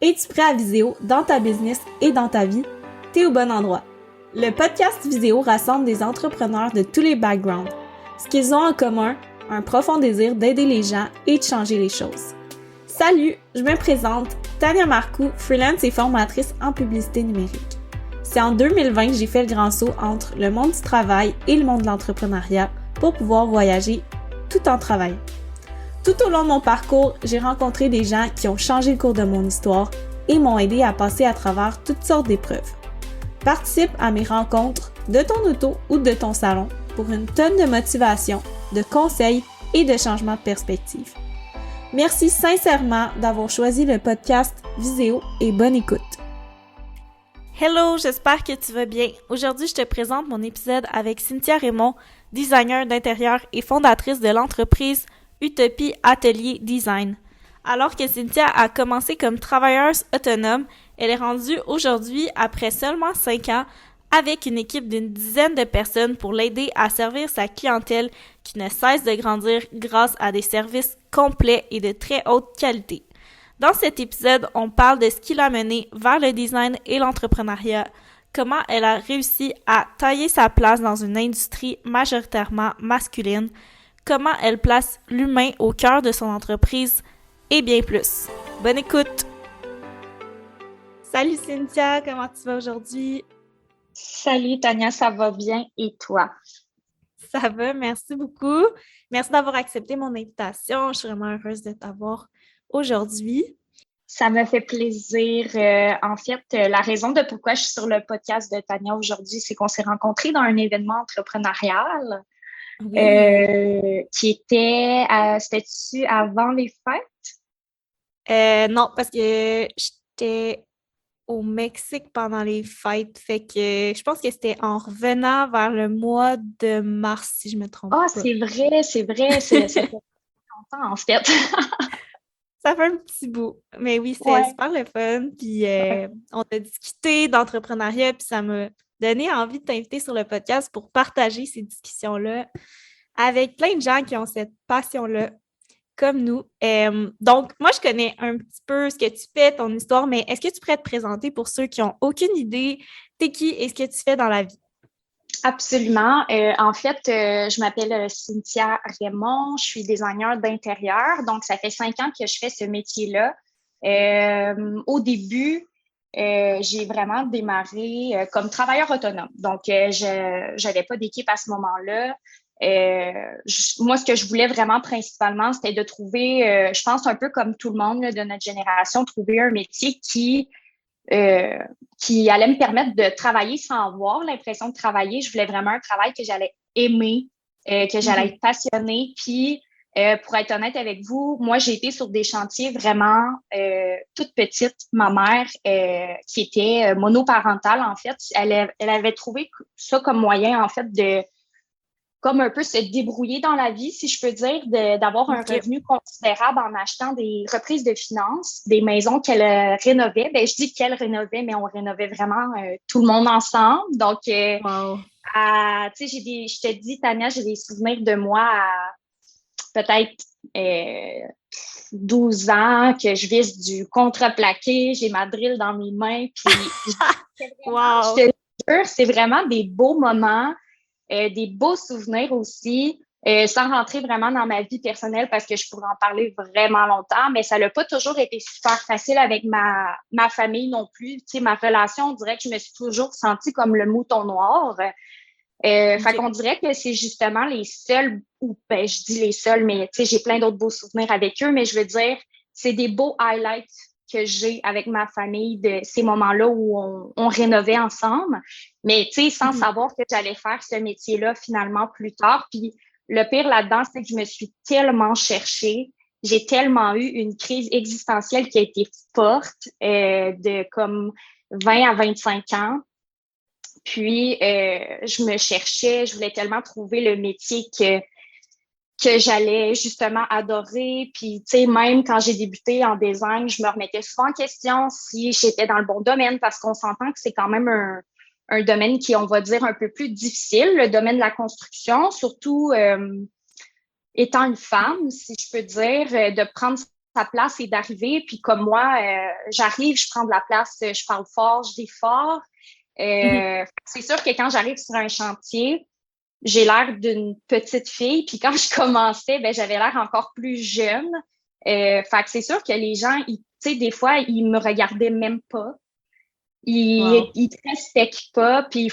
Es-tu prêt à Viséo dans ta business et dans ta vie? T'es au bon endroit. Le podcast Viséo rassemble des entrepreneurs de tous les backgrounds. Ce qu'ils ont en commun, un profond désir d'aider les gens et de changer les choses. Salut, je me présente, Tania Marcoux, freelance et formatrice en publicité numérique. C'est en 2020 que j'ai fait le grand saut entre le monde du travail et le monde de l'entrepreneuriat pour pouvoir voyager tout en travaillant. Tout au long de mon parcours, j'ai rencontré des gens qui ont changé le cours de mon histoire et m'ont aidé à passer à travers toutes sortes d'épreuves. Participe à mes rencontres de ton auto ou de ton salon pour une tonne de motivation, de conseils et de changements de perspective. Merci sincèrement d'avoir choisi le podcast Viséo et bonne écoute. Hello, j'espère que tu vas bien. Aujourd'hui, je te présente mon épisode avec Cynthia Raymond, designer d'intérieur et fondatrice de l'entreprise Utopie Atelier Design. Alors que Cynthia a commencé comme travailleuse autonome, elle est rendue aujourd'hui, après seulement 5 ans, avec une équipe d'une dizaine de personnes pour l'aider à servir sa clientèle qui ne cesse de grandir grâce à des services complets et de très haute qualité. Dans cet épisode, on parle de ce qui l'a mené vers le design et l'entrepreneuriat, comment elle a réussi à tailler sa place dans une industrie majoritairement masculine, comment elle place l'humain au cœur de son entreprise et bien plus. Bonne écoute! Salut Cynthia, comment tu vas aujourd'hui? Salut Tania, ça va bien et toi? Ça va, merci beaucoup. Merci d'avoir accepté mon invitation. Je suis vraiment heureuse de t'avoir aujourd'hui. Ça me fait plaisir. En fait, la raison de pourquoi je suis sur le podcast de Tania aujourd'hui, c'est qu'on s'est rencontrés dans un événement entrepreneurial qui était, c'était-tu avant les fêtes? Non, parce que j'étais au Mexique pendant les fêtes, fait que je pense que c'était en revenant vers le mois de mars, si je me trompe Ah, pas. c'est vrai, ça fait longtemps en fait. Ça fait un petit bout. Mais oui, c'est Ouais. super le fun. Puis on a discuté d'entrepreneuriat, puis ça m'a donné envie de t'inviter sur le podcast pour partager ces discussions-là avec plein de gens qui ont cette passion-là, comme nous. Donc, moi, je connais un petit peu ce que tu fais, ton histoire, mais est-ce que tu pourrais te présenter pour ceux qui n'ont aucune idée, t'es qui et ce que tu fais dans la vie? Absolument. En fait, je m'appelle Cynthia Raymond, je suis designer d'intérieur, donc ça fait 5 ans que je fais ce métier-là. Au début, j'ai vraiment démarré comme travailleur autonome. Donc, je n'avais pas d'équipe à ce moment-là. Moi, ce que je voulais vraiment principalement, c'était de trouver, je pense un peu comme tout le monde là, de notre génération, trouver un métier qui allait me permettre de travailler sans avoir l'impression de travailler. Je voulais vraiment un travail que j'allais aimer, que j'allais être passionnée. Puis, pour être honnête avec vous, moi, j'ai été sur des chantiers vraiment toute petite. Ma mère, qui était monoparentale, en fait, elle avait trouvé ça comme moyen, en fait, de comme un peu se débrouiller dans la vie, si je peux dire, d'avoir un revenu considérable en achetant des reprises de finances, des maisons qu'elle rénovait. Ben, je dis qu'elle rénovait, mais on rénovait vraiment tout le monde ensemble. Donc, Wow. tu sais, je te dis, Tania, j'ai des souvenirs de moi à peut-être 12 ans, que je visse du contreplaqué, j'ai ma drill dans mes mains, puis Wow. je te jure, c'est vraiment des beaux moments. Des beaux souvenirs aussi, sans rentrer vraiment dans ma vie personnelle parce que je pourrais en parler vraiment longtemps, mais ça n'a pas toujours été super facile avec ma famille non plus. Tu sais, ma relation, on dirait que je me suis toujours sentie comme le mouton noir. Fait qu'on dirait que c'est justement les seuls, ou ben, je dis les seuls, mais tu sais, j'ai plein d'autres beaux souvenirs avec eux, mais je veux dire, c'est des beaux highlights que j'ai avec ma famille de ces moments-là où on rénovait ensemble. Mais tu sais, sans savoir que j'allais faire ce métier-là finalement plus tard. Puis le pire là-dedans, c'est que je me suis tellement cherchée. J'ai tellement eu une crise existentielle qui a été forte de comme 20 à 25 ans. Puis, je me cherchais, je voulais tellement trouver le métier que j'allais justement adorer. Puis, tu sais, même quand j'ai débuté en design, je me remettais souvent en question si j'étais dans le bon domaine parce qu'on s'entend que c'est quand même un domaine qui, on va dire, un peu plus difficile, le domaine de la construction, surtout étant une femme, si je peux dire, de prendre sa place est d'arriver, puis comme moi, j'arrive, je prends de la place, je parle fort, je dis fort. C'est sûr que quand j'arrive sur un chantier, j'ai l'air d'une petite fille, puis quand je commençais, ben j'avais l'air encore plus jeune. Fait que c'est sûr que les gens, tu sais, des fois, ils me regardaient même pas. Ils te respectent pas, puis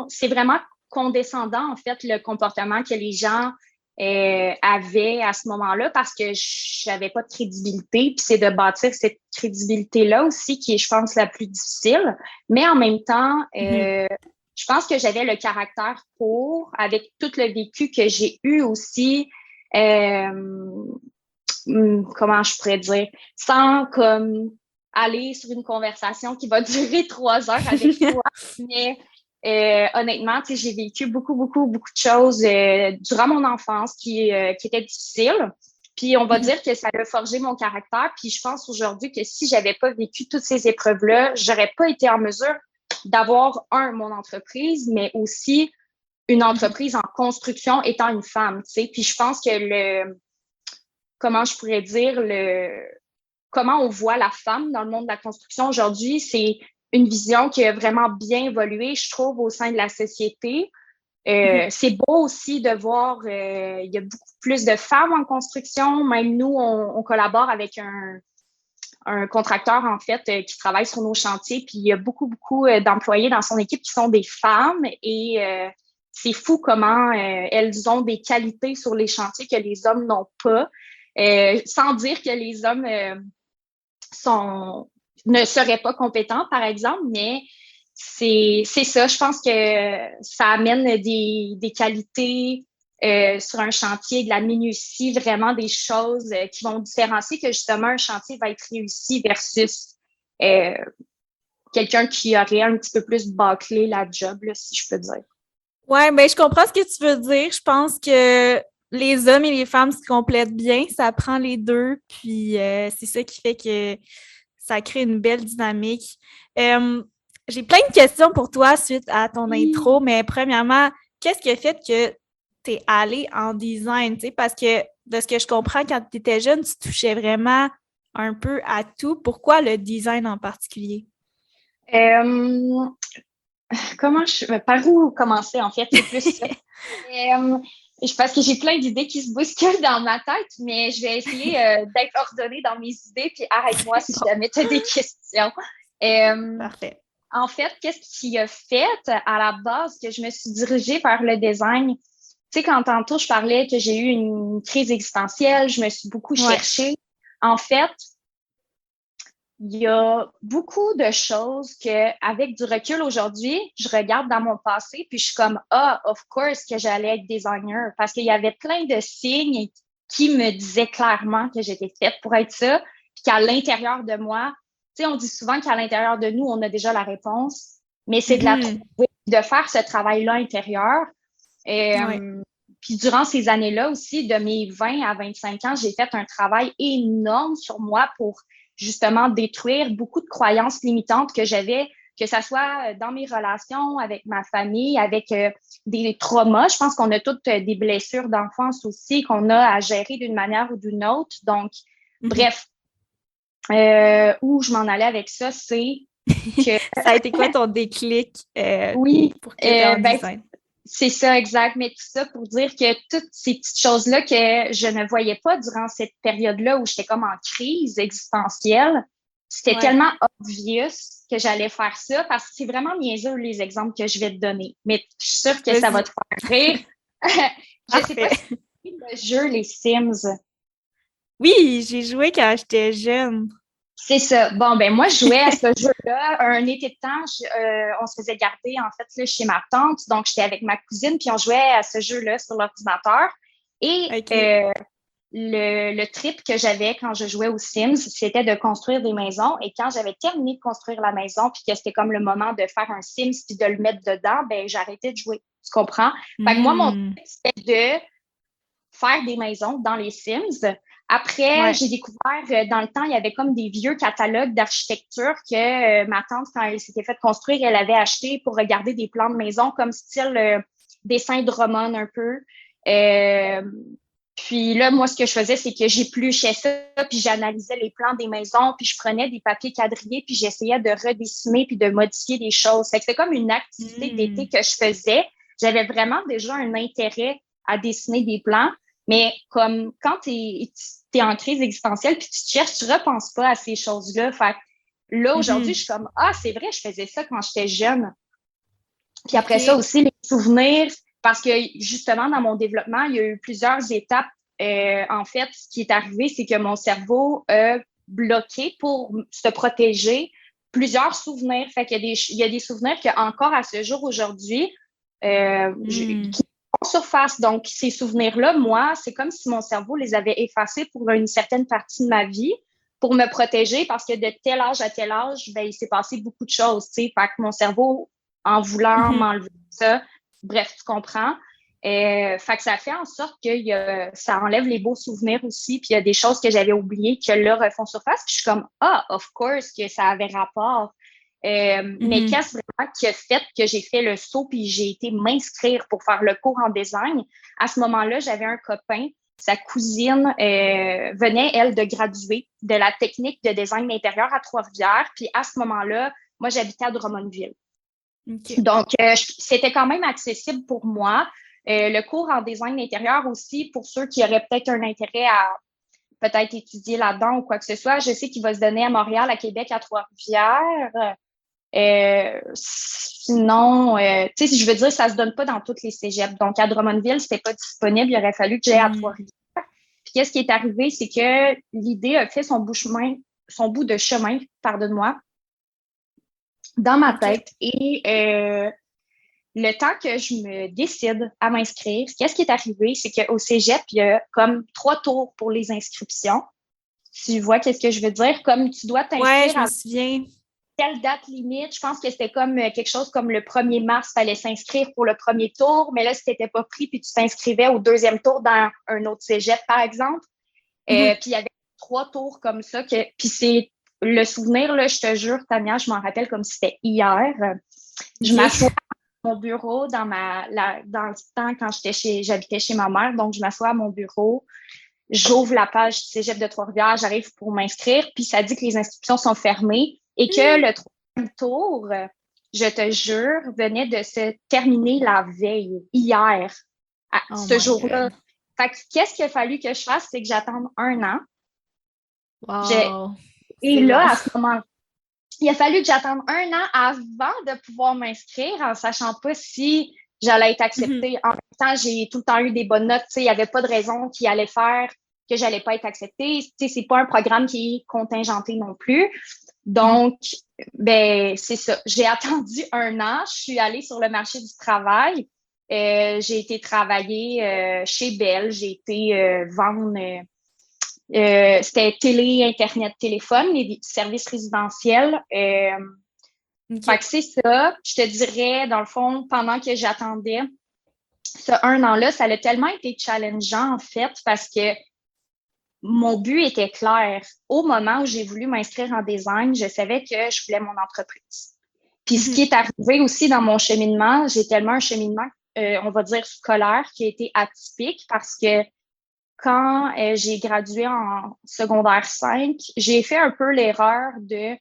c'est vraiment condescendant, en fait, le comportement que les gens avaient à ce moment-là parce que j'avais pas de crédibilité. Puis c'est de bâtir cette crédibilité-là aussi qui est, je pense, la plus difficile. Mais en même temps, je pense que j'avais le caractère avec tout le vécu que j'ai eu aussi, comment je pourrais dire, sans comme aller sur une conversation qui va durer 3 heures avec toi. Mais honnêtement, tu sais, j'ai vécu beaucoup de choses durant mon enfance qui étaient difficiles. Puis on va dire que ça a forgé mon caractère. Puis je pense aujourd'hui que si j'avais pas vécu toutes ces épreuves-là, j'aurais pas été en mesure d'avoir, mon entreprise, mais aussi une entreprise en construction étant une femme, tu sais. Puis je pense que comment je pourrais dire, comment on voit la femme dans le monde de la construction aujourd'hui, c'est une vision qui a vraiment bien évolué, je trouve, au sein de la société. C'est beau aussi de voir, il y a beaucoup plus de femmes en construction. Même nous, on collabore avec un contracteur, en fait, qui travaille sur nos chantiers. Puis il y a beaucoup d'employés dans son équipe qui sont des femmes. Et c'est fou comment elles ont des qualités sur les chantiers que les hommes n'ont pas. Sans dire que les hommes ne seraient pas compétents, par exemple, mais c'est ça. Je pense que ça amène des qualités sur un chantier, de la minutie, vraiment des choses qui vont différencier que justement un chantier va être réussi versus quelqu'un qui aurait un petit peu plus bâclé la job, là, si je peux dire. Ouais, ben je comprends ce que tu veux dire. Je pense que les hommes et les femmes se complètent bien, ça prend les deux, puis c'est ça qui fait que ça crée une belle dynamique. J'ai plein de questions pour toi suite à ton intro, mais premièrement, qu'est-ce qui a fait que tu es allée en design? Tu sais, parce que de ce que je comprends, quand tu étais jeune, tu touchais vraiment un peu à tout. Pourquoi le design en particulier? Par où commencer, en fait? C'est plus ça. Parce que j'ai plein d'idées qui se bousculent dans ma tête, mais je vais essayer d'être ordonnée dans mes idées, puis arrête-moi si jamais tu as des questions. Parfait. En fait, qu'est-ce qui a fait à la base que je me suis dirigée vers le design? Tu sais, quand tantôt je parlais que j'ai eu une crise existentielle, je me suis beaucoup cherchée. En fait, il y a beaucoup de choses que, avec du recul aujourd'hui, je regarde dans mon passé, puis je suis comme, of course que j'allais être designer, parce qu'il y avait plein de signes qui me disaient clairement que j'étais faite pour être ça, puis qu'à l'intérieur de moi, tu sais, on dit souvent qu'à l'intérieur de nous, on a déjà la réponse, mais c'est de la trouver, de faire ce travail-là intérieur. Puis durant ces années-là aussi, de mes 20 à 25 ans, j'ai fait un travail énorme sur moi pour justement détruire beaucoup de croyances limitantes que j'avais, que ça soit dans mes relations avec ma famille, avec des traumas. Je pense qu'on a toutes des blessures d'enfance aussi qu'on a à gérer d'une manière ou d'une autre. Donc, bref, où je m'en allais avec ça, c'est que... Ça a été quoi ton déclic pour que tu aies en design? C'est ça, exact. Mais tout ça pour dire que toutes ces petites choses-là que je ne voyais pas durant cette période-là où j'étais comme en crise existentielle, c'était tellement obvious que j'allais faire ça parce que c'est vraiment niaiseux les exemples que je vais te donner. Mais je suis sûre que ça va te faire rire. Je sais pas si tu connais le jeu Les Sims. Oui, j'ai joué quand j'étais jeune. C'est ça. Bon, ben moi, je jouais à ce jeu-là. Un été de temps, on se faisait garder, en fait, là, chez ma tante. Donc, j'étais avec ma cousine, puis on jouait à ce jeu-là sur l'ordinateur. Et le trip que j'avais quand je jouais aux Sims, c'était de construire des maisons. Et quand j'avais terminé de construire la maison, puis que c'était comme le moment de faire un Sims puis de le mettre dedans, ben j'arrêtais de jouer. Tu comprends? Fait que moi, mon trip, c'était de faire des maisons dans les Sims. Après, j'ai découvert, dans le temps, il y avait comme des vieux catalogues d'architecture que ma tante, quand elle s'était fait construire, elle avait acheté pour regarder des plans de maison comme style dessin de Drummond un peu. Puis là, moi, ce que je faisais, c'est que j'épluchais ça, puis j'analysais les plans des maisons, puis je prenais des papiers quadrillés, puis j'essayais de redessiner, puis de modifier des choses. Fait que c'était comme une activité d'été que je faisais. J'avais vraiment déjà un intérêt à dessiner des plans, mais comme quand t'es en crise existentielle, puis tu te cherches, tu repenses pas à ces choses-là. Fait que là, aujourd'hui, je suis comme, ah, c'est vrai, je faisais ça quand j'étais jeune. Puis après ça aussi, les souvenirs, parce que justement, dans mon développement, il y a eu plusieurs étapes. En fait, ce qui est arrivé, c'est que mon cerveau a bloqué pour se protéger plusieurs souvenirs. Fait qu'il y a des souvenirs qu'encore à ce jour aujourd'hui, qui font surface. Donc, ces souvenirs-là, moi, c'est comme si mon cerveau les avait effacés pour une certaine partie de ma vie pour me protéger parce que de tel âge à tel âge, ben, il s'est passé beaucoup de choses, tu sais. Fait que mon cerveau, en voulant m'enlever ça, bref, tu comprends. Fait que ça fait en sorte que ça enlève les beaux souvenirs aussi, puis il y a des choses que j'avais oubliées que là refont surface, puis je suis comme, ah, of course que ça avait rapport. Mais qu'est-ce vraiment qui a fait que j'ai fait le saut puis j'ai été m'inscrire pour faire le cours en design? À ce moment-là, j'avais un copain, sa cousine venait, elle, de graduer de la technique de design d'intérieur à Trois-Rivières, puis à ce moment-là, moi, j'habitais à Drummondville. Okay. Donc, c'était quand même accessible pour moi. Le cours en design d'intérieur aussi, pour ceux qui auraient peut-être un intérêt à peut-être étudier là-dedans ou quoi que ce soit, je sais qu'il va se donner à Montréal, à Québec, à Trois-Rivières. Sinon, tu sais, je veux dire, ça se donne pas dans toutes les cégeps. Donc, à Drummondville, c'était pas disponible. Il aurait fallu que j'aille à Trois-Rivières. Puis, qu'est-ce qui est arrivé, c'est que l'idée a fait son bout de chemin, pardonne-moi, dans ma tête. Et le temps que je me décide à m'inscrire, qu'est-ce qui est arrivé, c'est qu'au cégep, il y a comme 3 tours pour les inscriptions. Tu vois qu'est-ce que je veux dire? Comme tu dois t'inscrire je me souviens. Quelle date limite? Je pense que c'était comme quelque chose comme le 1er mars, il fallait s'inscrire pour le premier tour, mais là, si tu n'étais pas pris, puis tu t'inscrivais au deuxième tour dans un autre cégep, par exemple. Puis il y avait 3 tours comme ça. Puis c'est le souvenir, là, je te jure, Tania, je m'en rappelle comme si c'était hier. Je m'assois à mon bureau dans le temps quand j'habitais chez ma mère, donc je m'assois à mon bureau. J'ouvre la page du cégep de Trois-Rivières, j'arrive pour m'inscrire, puis ça dit que les inscriptions sont fermées et que le 3e tour, je te jure, venait de se terminer la veille, hier, ce jour-là. Fait que qu'est-ce qu'il a fallu que je fasse, c'est que j'attende 1 an. Wow. Et là, à ce moment-là, il a fallu que j'attende 1 an avant de pouvoir m'inscrire en sachant pas si j'allais être acceptée. En même temps, j'ai tout le temps eu des bonnes notes. Il n'y avait pas de raison qu'il allait faire que j'allais pas être acceptée. C'est pas un programme qui est contingenté non plus. Donc, ben c'est ça. J'ai attendu 1 an. Je suis allée sur le marché du travail. J'ai été travailler chez Bell. J'ai été vendre... c'était télé, Internet, téléphone, les services résidentiels. Fait que c'est ça. Je te dirais, dans le fond, pendant que j'attendais ce 1 an-là, ça a tellement été challengeant, en fait, parce que mon but était clair. Au moment où j'ai voulu m'inscrire en design, je savais que je voulais mon entreprise. Puis ce qui est arrivé aussi dans mon cheminement, j'ai tellement un cheminement, on va dire, scolaire qui a été atypique parce que quand j'ai gradué en secondaire 5, j'ai fait un peu l'erreur de...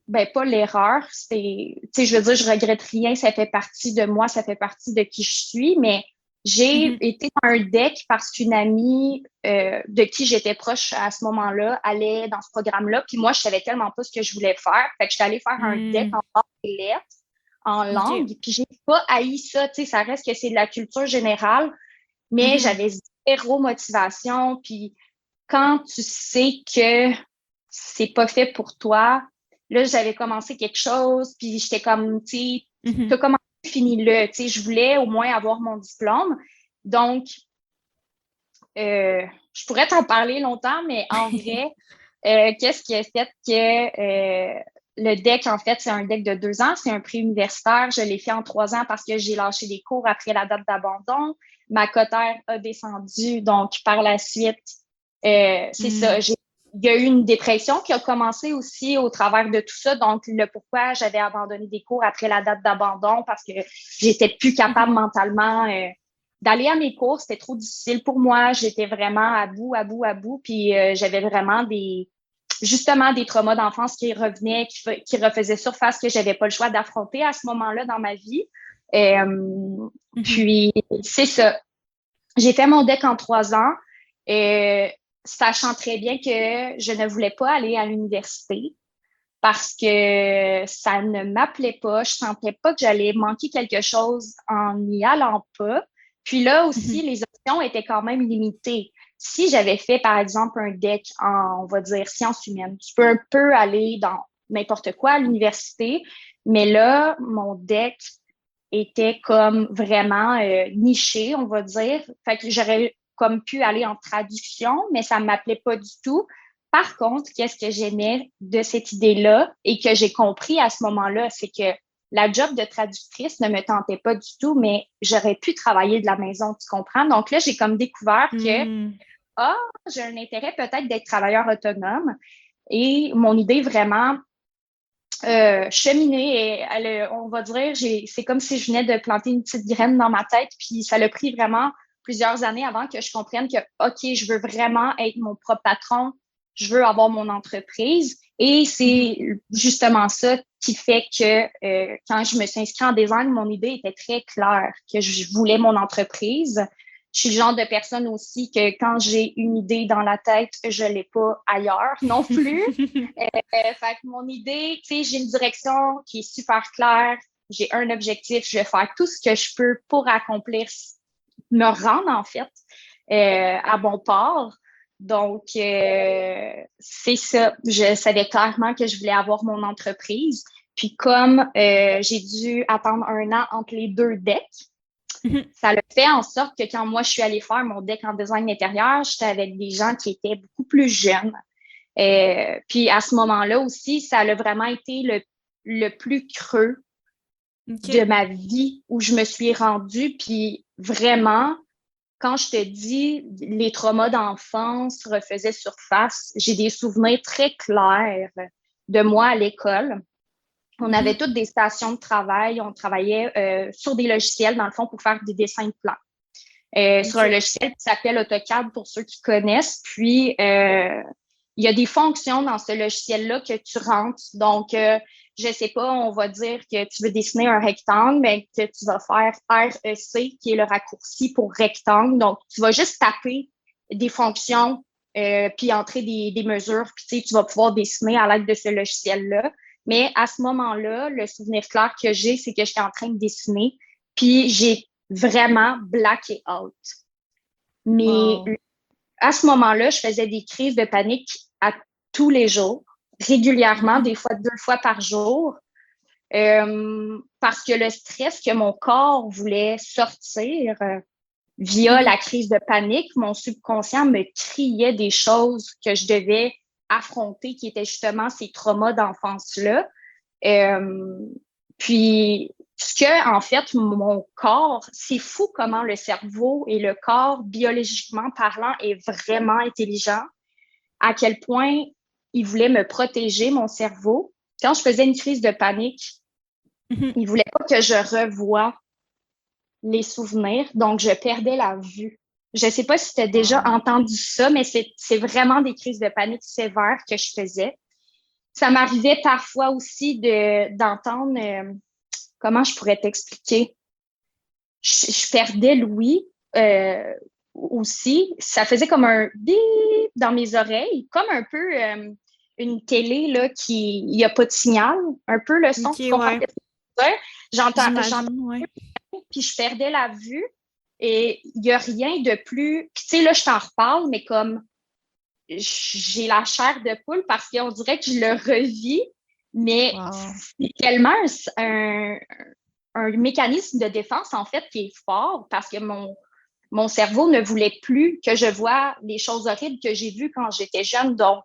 Ben, pas l'erreur, c'est... Tu sais, je veux dire, je regrette rien, ça fait partie de moi, ça fait partie de qui je suis, mais j'ai été dans un deck parce qu'une amie de qui j'étais proche à ce moment-là allait dans ce programme-là, puis moi, je savais tellement pas ce que je voulais faire, fait que j'étais allée faire un deck en arts et lettres, en langue, puis j'ai pas haï ça, tu sais, ça reste que c'est de la culture générale, mais j'avais zéro motivation, puis quand tu sais que c'est pas fait pour toi, là, j'avais commencé quelque chose, puis j'étais comme, tu sais, t'as commencé, fini-le, tu sais, je voulais au moins avoir mon diplôme. Donc, je pourrais t'en parler longtemps, mais en vrai, qu'est-ce qui a fait que le DEC, en fait, c'est un DEC de 2 ans, c'est un prix universitaire. Je l'ai fait en 3 ans parce que j'ai lâché des cours après la date d'abandon. Ma cotère a descendu, donc par la suite, c'est ça. Il y a eu une dépression qui a commencé aussi au travers de tout ça. Donc, le pourquoi j'avais abandonné des cours après la date d'abandon parce que j'étais plus capable mentalement d'aller à mes cours, c'était trop difficile pour moi. J'étais vraiment à bout. Puis j'avais vraiment justement des traumas d'enfance qui revenaient, qui refaisaient surface, que j'avais pas le choix d'affronter à ce moment-là dans ma vie. Puis, c'est ça. J'ai fait mon DEC en 3 ans, sachant très bien que je ne voulais pas aller à l'université parce que ça ne m'appelait pas. Je sentais pas que j'allais manquer quelque chose en n'y allant pas. Puis là aussi, les options étaient quand même limitées. Si j'avais fait, par exemple, un DEC en, on va dire, sciences humaines, tu peux un peu aller dans n'importe quoi à l'université, mais là, mon DEC était comme vraiment niché, on va dire. Fait que j'aurais comme pu aller en traduction, mais ça ne m'appelait pas du tout. Par contre, qu'est-ce que j'aimais de cette idée-là et que j'ai compris à ce moment-là, c'est que la job de traductrice ne me tentait pas du tout, mais j'aurais pu travailler de la maison, tu comprends? Donc là, j'ai comme découvert que, j'ai un intérêt peut-être d'être travailleur autonome. Et mon idée vraiment cheminée, et on va dire, c'est comme si je venais de planter une petite graine dans ma tête, puis ça l'a pris vraiment plusieurs années avant que je comprenne que, OK, je veux vraiment être mon propre patron, je veux avoir mon entreprise. Et c'est justement ça qui fait que quand je me suis inscrite en design, mon idée était très claire, que je voulais mon entreprise. Je suis le genre de personne aussi que quand j'ai une idée dans la tête, je l'ai pas ailleurs non plus. Fait que mon idée, tu sais, j'ai une direction qui est super claire. J'ai un objectif. Je vais faire tout ce que je peux pour accomplir, me rendre en fait à bon port. Donc, c'est ça. Je savais clairement que je voulais avoir mon entreprise. Puis comme j'ai dû attendre 1 an entre les 2 decks, ça a fait en sorte que quand moi, je suis allée faire mon deck en design intérieur, j'étais avec des gens qui étaient beaucoup plus jeunes. Puis à ce moment-là aussi, ça a vraiment été le plus creux de ma vie où je me suis rendue. Puis vraiment, quand je te dis les traumas d'enfance refaisaient surface, j'ai des souvenirs très clairs de moi à l'école. On avait toutes des stations de travail. On travaillait sur des logiciels, dans le fond, pour faire des dessins de plans. Sur un logiciel qui s'appelle AutoCAD pour ceux qui connaissent. Puis, il y a des fonctions dans ce logiciel-là que tu rentres. Donc, je sais pas, on va dire que tu veux dessiner un rectangle, mais que tu vas faire REC, qui est le raccourci pour rectangle. Donc, tu vas juste taper des fonctions puis entrer des mesures. Puis, tu vas pouvoir dessiner à l'aide de ce logiciel-là. Mais à ce moment-là, le souvenir clair que j'ai, c'est que j'étais en train de dessiner, puis j'ai vraiment blacké out. Mais à ce moment-là, je faisais des crises de panique à tous les jours, régulièrement, des fois 2 fois par jour, parce que le stress que mon corps voulait sortir via la crise de panique, mon subconscient me criait des choses que je devais affronter, qui étaient justement ces traumas d'enfance-là. Puis, ce que, en fait, mon corps, c'est fou comment le cerveau et le corps, biologiquement parlant, est vraiment intelligent, à quel point il voulait me protéger, mon cerveau. Quand je faisais une crise de panique, il voulait pas que je revoie les souvenirs, donc je perdais la vue. Je sais pas si tu as déjà entendu ça, mais c'est vraiment des crises de panique sévères que je faisais. Ça m'arrivait parfois aussi d'entendre, comment je pourrais t'expliquer? Je perdais l'ouïe aussi. Ça faisait comme un bip dans mes oreilles, comme un peu une télé là, il n'y a pas de signal, un peu le son. Okay, ouais. J'entends, puis je perdais la vue. Et il n'y a rien de plus... Puis tu sais, là, je t'en reparle, mais comme j'ai la chair de poule parce qu'on dirait que je le revis, mais c'est tellement un mécanisme de défense, en fait, qui est fort parce que mon cerveau ne voulait plus que je voie les choses horribles que j'ai vues quand j'étais jeune. Donc,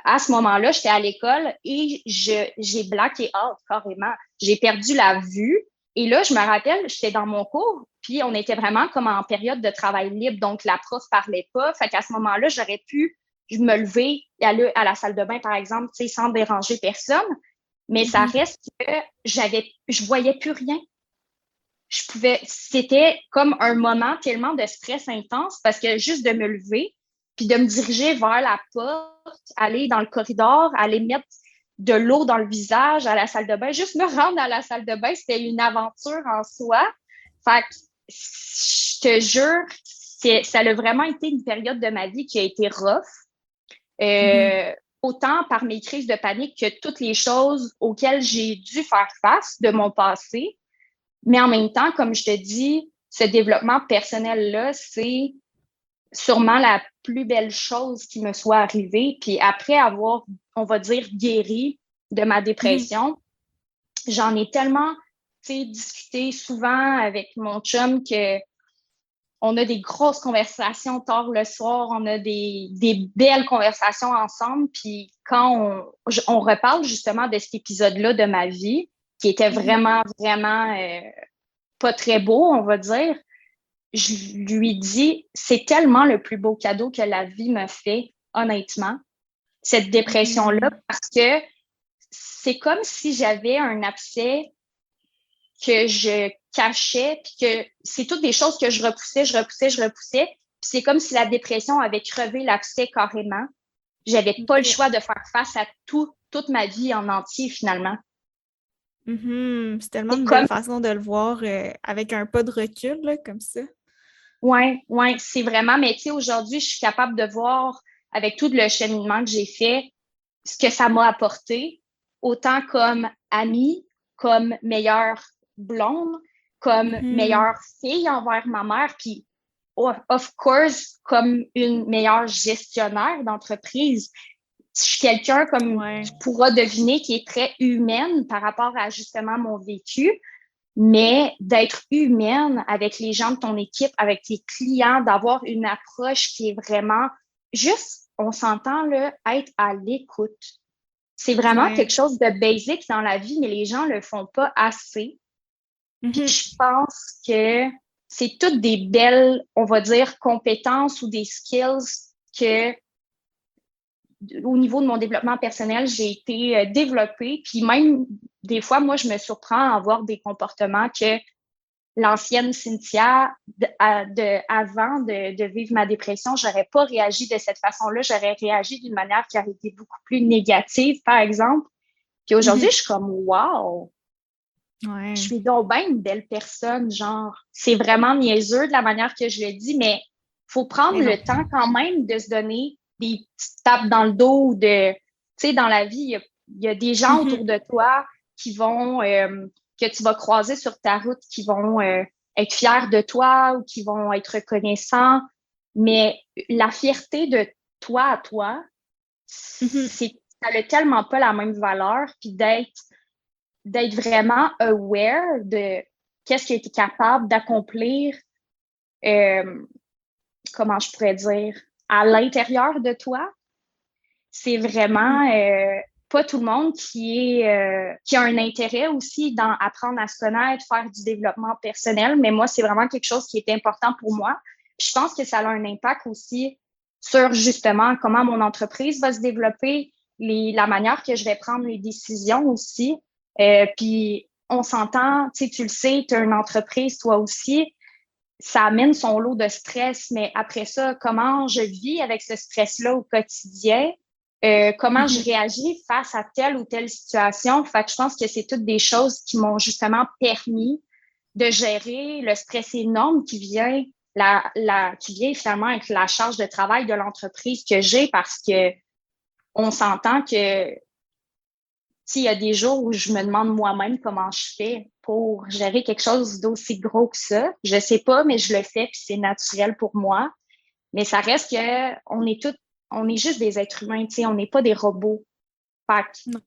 à ce moment-là, j'étais à l'école et j'ai blacké out carrément. J'ai perdu la vue. Et là, je me rappelle, j'étais dans mon cours, puis on était vraiment comme en période de travail libre, donc la prof parlait pas. Fait qu'à ce moment-là, j'aurais pu me lever et aller à la salle de bain, par exemple, tu sais, sans déranger personne. Mais ça reste que je voyais plus rien. c'était comme un moment tellement de stress intense parce que juste de me lever, puis de me diriger vers la porte, aller dans le corridor, aller mettre de l'eau dans le visage à la salle de bain, juste me rendre à la salle de bain, c'était une aventure en soi. Fait que, je te jure, ça a vraiment été une période de ma vie qui a été rough. Autant par mes crises de panique que toutes les choses auxquelles j'ai dû faire face de mon passé. Mais en même temps, comme je te dis, ce développement personnel-là, c'est sûrement la plus belle chose qui me soit arrivée. Puis après avoir, on va dire, guéri de ma dépression, j'en ai tellement, discuté souvent avec mon chum que on a des grosses conversations tard le soir, on a des belles conversations ensemble. Puis quand on reparle justement de cet épisode-là de ma vie, qui était vraiment, vraiment pas très beau, on va dire, je lui dis, c'est tellement le plus beau cadeau que la vie me fait, honnêtement, cette dépression-là, parce que c'est comme si j'avais un abcès que je cachais, puis que c'est toutes des choses que je repoussais. Puis c'est comme si la dépression avait crevé l'abcès carrément. J'avais pas le choix de faire face à toute ma vie en entier, finalement. C'est tellement une belle façon de le voir avec un pas de recul, là, comme ça. Oui, c'est vraiment, mais tu sais, aujourd'hui, je suis capable de voir, avec tout le cheminement que j'ai fait, ce que ça m'a apporté, autant comme amie, comme meilleure blonde, comme meilleure fille envers ma mère, puis of course, comme une meilleure gestionnaire d'entreprise. Je suis quelqu'un, comme tu pourras deviner, qui est très humaine par rapport à justement mon vécu, mais d'être humaine avec les gens de ton équipe, avec tes clients, d'avoir une approche qui est vraiment juste, on s'entend là, être à l'écoute. C'est vraiment quelque chose de basique dans la vie, mais les gens le font pas assez. Puis je pense que c'est toutes des belles, on va dire, compétences ou des skills que, au niveau de mon développement personnel, j'ai été développée. Puis même, des fois, moi, je me surprends à avoir des comportements que l'ancienne Cynthia, avant de vivre ma dépression, j'aurais pas réagi de cette façon-là. J'aurais réagi d'une manière qui aurait été beaucoup plus négative, par exemple. Puis aujourd'hui, je suis comme, wow! Je suis donc bien une belle personne, genre. C'est vraiment niaiseux de la manière que je le dis, mais faut prendre le temps quand même de se donner des petites tapes dans le dos de, tu sais, dans la vie, il y a des gens autour de toi qui vont, que tu vas croiser sur ta route, qui vont être fiers de toi ou qui vont être reconnaissants. Mais la fierté de toi à toi, ça n'a tellement pas la même valeur, puis d'être vraiment aware de qu'est-ce que tu es capable d'accomplir, comment je pourrais dire, à l'intérieur de toi. C'est vraiment pas tout le monde qui a un intérêt aussi dans apprendre à se connaître, faire du développement personnel, mais moi, c'est vraiment quelque chose qui est important pour moi. Puis je pense que ça a un impact aussi sur justement comment mon entreprise va se développer, la manière que je vais prendre les décisions aussi. Puis on s'entend, tu le sais, tu as une entreprise toi aussi, ça amène son lot de stress, mais après ça, comment je vis avec ce stress-là au quotidien, comment je réagis face à telle ou telle situation. Fait que je pense que c'est toutes des choses qui m'ont justement permis de gérer le stress énorme qui vient finalement avec la charge de travail de l'entreprise que j'ai, parce que on s'entend que il y a des jours où je me demande moi-même comment je fais pour gérer quelque chose d'aussi gros que ça. Je sais pas, mais je le fais, puis c'est naturel pour moi. Mais ça reste que on est juste des êtres humains, on n'est pas des robots. Fait que,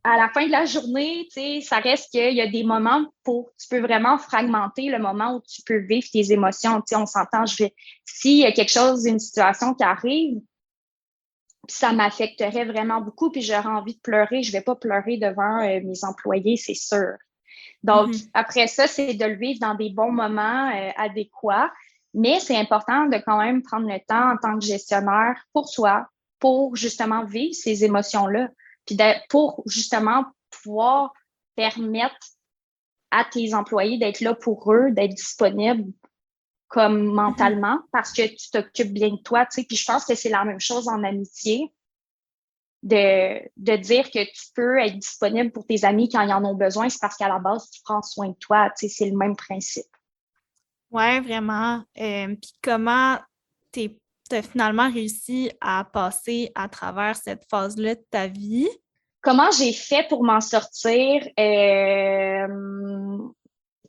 à la fin de la journée, ça reste qu'il y a des moments tu peux vraiment fragmenter le moment où tu peux vivre tes émotions. On s'entend, s'il y a quelque chose, une situation qui arrive, ça m'affecterait vraiment beaucoup, puis j'aurais envie de pleurer. Je vais pas pleurer devant mes employés, c'est sûr. Donc, après ça, c'est de le vivre dans des bons moments adéquats, mais c'est important de quand même prendre le temps en tant que gestionnaire pour soi, pour justement vivre ces émotions-là, puis pour justement pouvoir permettre à tes employés d'être là pour eux, d'être disponible comme mentalement parce que tu t'occupes bien de toi, tu sais. Puis je pense que c'est la même chose en amitié, de dire que tu peux être disponible pour tes amis quand ils en ont besoin, c'est parce qu'à la base, tu prends soin de toi, tu sais, c'est le même principe. Ouais, vraiment. Puis comment t'as finalement réussi à passer à travers cette phase-là de ta vie? Comment j'ai fait pour m'en sortir? Tu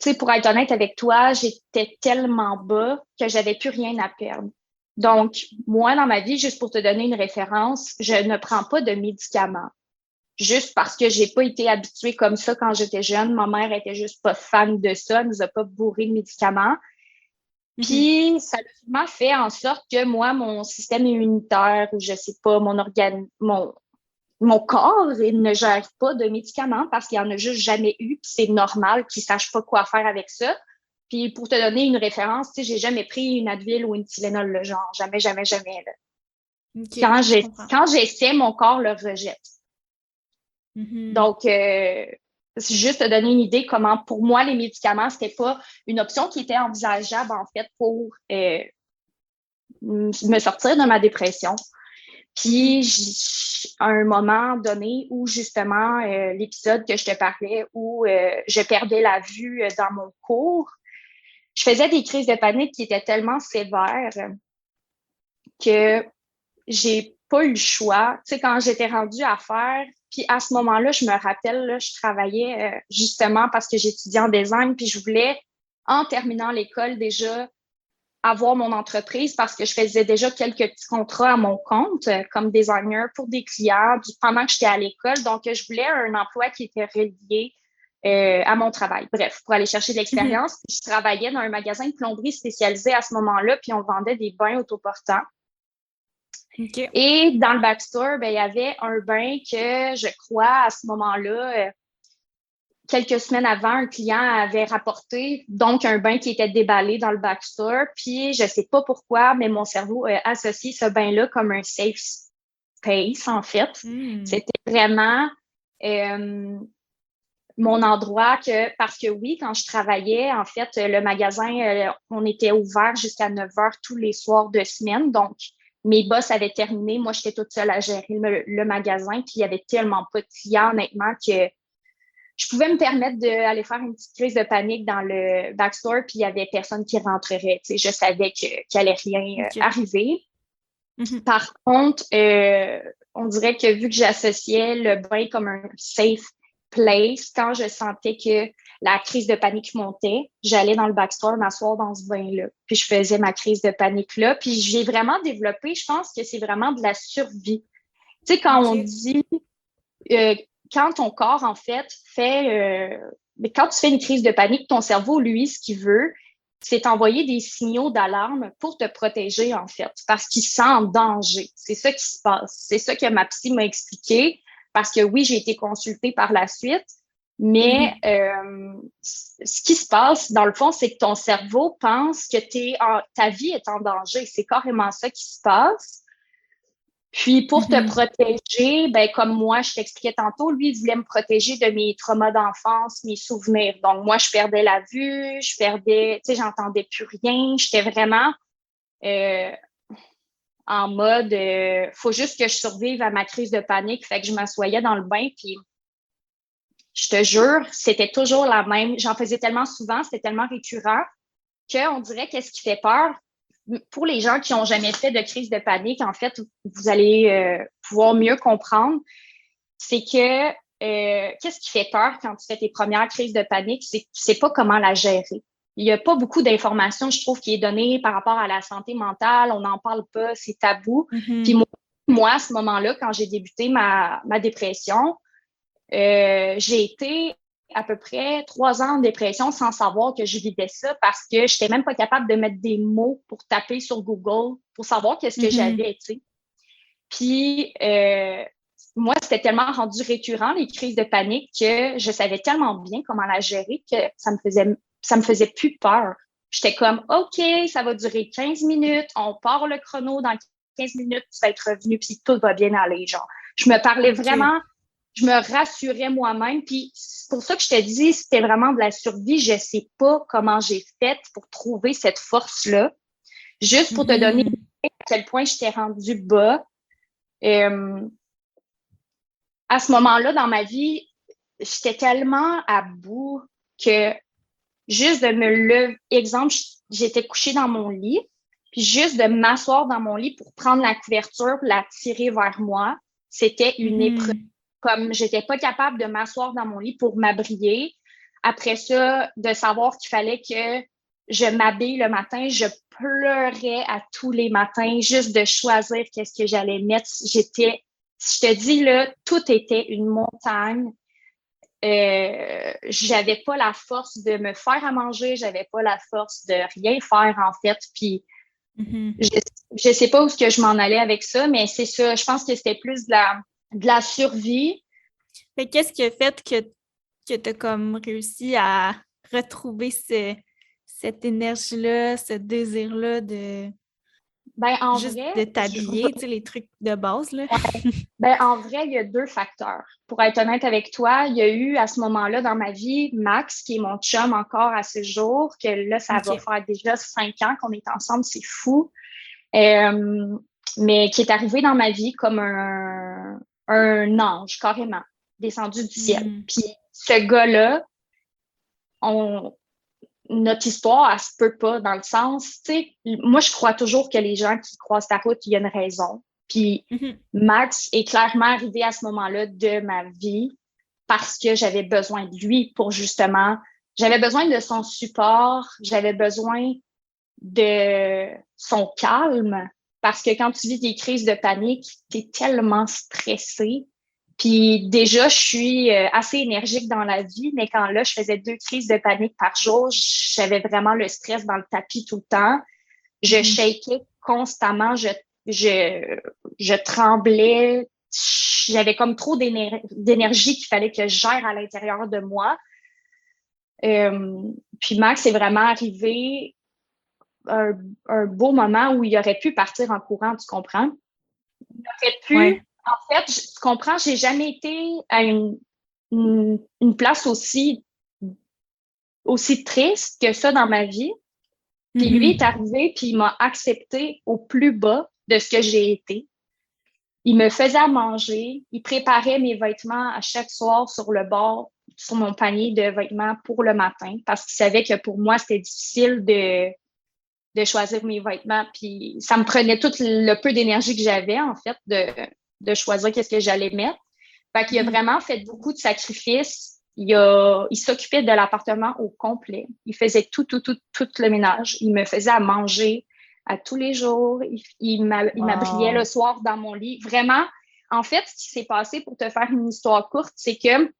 sais, pour être honnête avec toi, j'étais tellement bas que j'avais plus rien à perdre. Donc, moi, dans ma vie, juste pour te donner une référence, je ne prends pas de médicaments. Juste parce que j'ai pas été habituée comme ça quand j'étais jeune. Ma mère était juste pas fan de ça, elle nous a pas bourré de médicaments. Puis, ça a vraiment fait en sorte que moi, mon système immunitaire, ou je sais pas, mon corps, il ne gère pas de médicaments parce qu'il n'y en a juste jamais eu, puis c'est normal qu'il ne sache pas quoi faire avec ça. Puis pour te donner une référence, tu sais, j'ai jamais pris une Advil ou une Tylenol, le genre. Jamais, jamais, jamais. Là. OK, je comprends. Quand j'essaie, mon corps le rejette. Mhm. Donc, c'est juste te donner une idée comment, pour moi, les médicaments, c'était pas une option qui était envisageable, en fait, pour me sortir de ma dépression. Puis, à un moment donné où, justement, l'épisode que je te parlais, où je perdais la vue dans mon cours, je faisais des crises de panique qui étaient tellement sévères que j'ai pas eu le choix. Tu sais, quand j'étais rendue à faire, puis à ce moment-là, je me rappelle, là, je travaillais justement parce que j'étudiais en design, puis je voulais, en terminant l'école déjà, avoir mon entreprise parce que je faisais déjà quelques petits contrats à mon compte comme designer pour des clients pendant que j'étais à l'école. Donc, je voulais un emploi qui était relié à mon travail. Bref, pour aller chercher de l'expérience. Puis je travaillais dans un magasin de plomberie spécialisé à ce moment-là, puis on vendait des bains autoportants. OK. Et dans le backstore, ben, il y avait un bain que je crois à ce moment-là, quelques semaines avant, un client avait rapporté donc un bain qui était déballé dans le backstore. Puis je sais pas pourquoi, mais mon cerveau a associé ce bain-là comme un safe space, en fait. C'était vraiment mon endroit parce que oui, quand je travaillais, en fait, le magasin, on était ouvert jusqu'à 9 heures tous les soirs de semaine. Donc, mes boss avaient terminé. Moi, j'étais toute seule à gérer le magasin. Puis, il y avait tellement pas de clients, honnêtement, que je pouvais me permettre d'aller faire une petite crise de panique dans le backstore, puis il y avait personne qui rentrerait. Tu sais, je savais qu'il allait rien arriver. Par contre, on dirait que vu que j'associais le bain comme un safe place, quand je sentais que la crise de panique montait, j'allais dans le backstore m'asseoir dans ce bain-là. Puis je faisais ma crise de panique-là. Puis j'ai vraiment développé, je pense que c'est vraiment de la survie. Tu sais, quand on dit... quand ton corps, en fait, mais quand tu fais une crise de panique, ton cerveau, lui, ce qu'il veut, c'est t'envoyer des signaux d'alarme pour te protéger, en fait, parce qu'il se sent en danger. C'est ça qui se passe. C'est ça que ma psy m'a expliqué, parce que oui, j'ai été consultée par la suite, mais ce qui se passe, dans le fond, c'est que ton cerveau pense que ta vie est en danger. C'est carrément ça qui se passe. Puis, pour te protéger, ben, comme moi, je t'expliquais tantôt, lui, il voulait me protéger de mes traumas d'enfance, mes souvenirs. Donc, moi, je perdais la vue, tu sais, j'entendais plus rien. J'étais vraiment en mode, faut juste que je survive à ma crise de panique. Fait que je m'assoyais dans le bain, puis je te jure, c'était toujours la même. J'en faisais tellement souvent, c'était tellement récurrent qu'on dirait qu'est-ce qui fait peur. Pour les gens qui n'ont jamais fait de crise de panique, en fait, vous allez pouvoir mieux comprendre, c'est que qu'est-ce qui fait peur quand tu fais tes premières crises de panique, c'est que tu ne sais pas comment la gérer. Il n'y a pas beaucoup d'informations, je trouve, qui est donnée par rapport à la santé mentale. On n'en parle pas, c'est tabou. Puis moi, à ce moment-là, quand j'ai débuté ma dépression, j'ai été à peu près 3 ans en dépression sans savoir que je vivais ça parce que je n'étais même pas capable de mettre des mots pour taper sur Google pour savoir qu'est-ce que j'avais, tu sais. Puis, moi, c'était tellement rendu récurrent, les crises de panique, que je savais tellement bien comment la gérer que ça me faisait plus peur. J'étais comme, OK, ça va durer 15 minutes, on part le chrono dans 15 minutes, tu vas être revenu, puis tout va bien aller, genre. Je me parlais vraiment, je me rassurais moi-même, puis c'est pour ça que je te dis, c'était vraiment de la survie. Je sais pas comment j'ai fait pour trouver cette force-là. Juste pour te donner une idée à quel point j'étais rendue bas. À ce moment-là, dans ma vie, j'étais tellement à bout que juste de me lever, exemple, j'étais couchée dans mon lit, puis juste de m'asseoir dans mon lit pour prendre la couverture, la tirer vers moi, c'était une épreuve. Comme j'étais pas capable de m'asseoir dans mon lit pour m'abrier. Après ça, de savoir qu'il fallait que je m'habille le matin, je pleurais à tous les matins juste de choisir qu'est-ce que j'allais mettre. Je te dis, là, tout était une montagne. J'avais pas la force de me faire à manger, j'avais pas la force de rien faire, en fait. Puis, je sais pas où est-ce que je m'en allais avec ça, mais c'est ça. Je pense que c'était plus de la survie. Mais qu'est-ce qui a fait que tu as comme réussi à retrouver cette énergie-là, ce désir-là de juste vrai, de t'habiller, tu sais, les trucs de base, là? En vrai, il y a 2 facteurs. Pour être honnête avec toi, il y a eu à ce moment-là dans ma vie Max, qui est mon chum encore à ce jour, que là, ça va faire déjà 5 ans qu'on est ensemble, c'est fou. Mais qui est arrivé dans ma vie comme un ange, carrément, descendu du ciel. Puis ce gars-là, notre histoire, elle se peut pas dans le sens, tu sais, moi, je crois toujours que les gens qui croisent ta route, il y a une raison. Puis Max est clairement arrivé à ce moment-là de ma vie parce que j'avais besoin de lui pour justement, j'avais besoin de son support, j'avais besoin de son calme parce que quand tu vis des crises de panique, tu es tellement stressé. Puis déjà, je suis assez énergique dans la vie, mais quand là, je faisais 2 crises de panique par jour, j'avais vraiment le stress dans le tapis tout le temps. Je shakeais constamment, je tremblais. J'avais comme trop d'énergie qu'il fallait que je gère à l'intérieur de moi. Puis Max est vraiment arrivé un beau moment où il aurait pu partir en courant, tu comprends? Il aurait pu... Ouais. En fait, tu comprends, j'ai jamais été à une place aussi triste que ça dans ma vie. Puis lui est arrivé, puis il m'a accepté au plus bas de ce que j'ai été. Il me faisait à manger, il préparait mes vêtements à chaque soir sur le bord, sur mon panier de vêtements pour le matin, parce qu'il savait que pour moi, c'était difficile de choisir mes vêtements. Puis ça me prenait tout le peu d'énergie que j'avais, en fait, de choisir qu'est-ce que j'allais mettre. Fait qu'il a vraiment fait beaucoup de sacrifices. Il s'occupait de l'appartement au complet. Il faisait tout le ménage. Il me faisait à manger à tous les jours. Il m'abriait le soir dans mon lit. Vraiment, en fait, ce qui s'est passé, pour te faire une histoire courte, c'est que,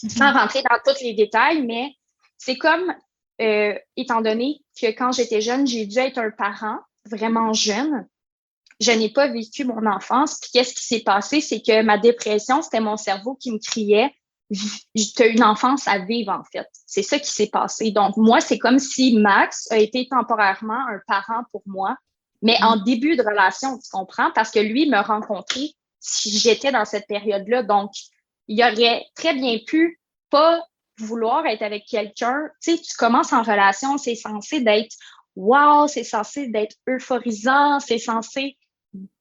sans rentrer dans tous les détails, mais c'est comme, étant donné que quand j'étais jeune, j'ai dû être un parent vraiment jeune. Je n'ai pas vécu mon enfance. Puis qu'est-ce qui s'est passé? C'est que ma dépression, c'était mon cerveau qui me criait « Tu as une enfance à vivre, en fait. » C'est ça qui s'est passé. Donc, moi, c'est comme si Max a été temporairement un parent pour moi, mais en début de relation, tu comprends? Parce que lui me rencontrait si j'étais dans cette période-là. Donc, il aurait très bien pu pas vouloir être avec quelqu'un. Tu sais, tu commences en relation, c'est censé d'être wow, c'est censé d'être euphorisant, c'est censé...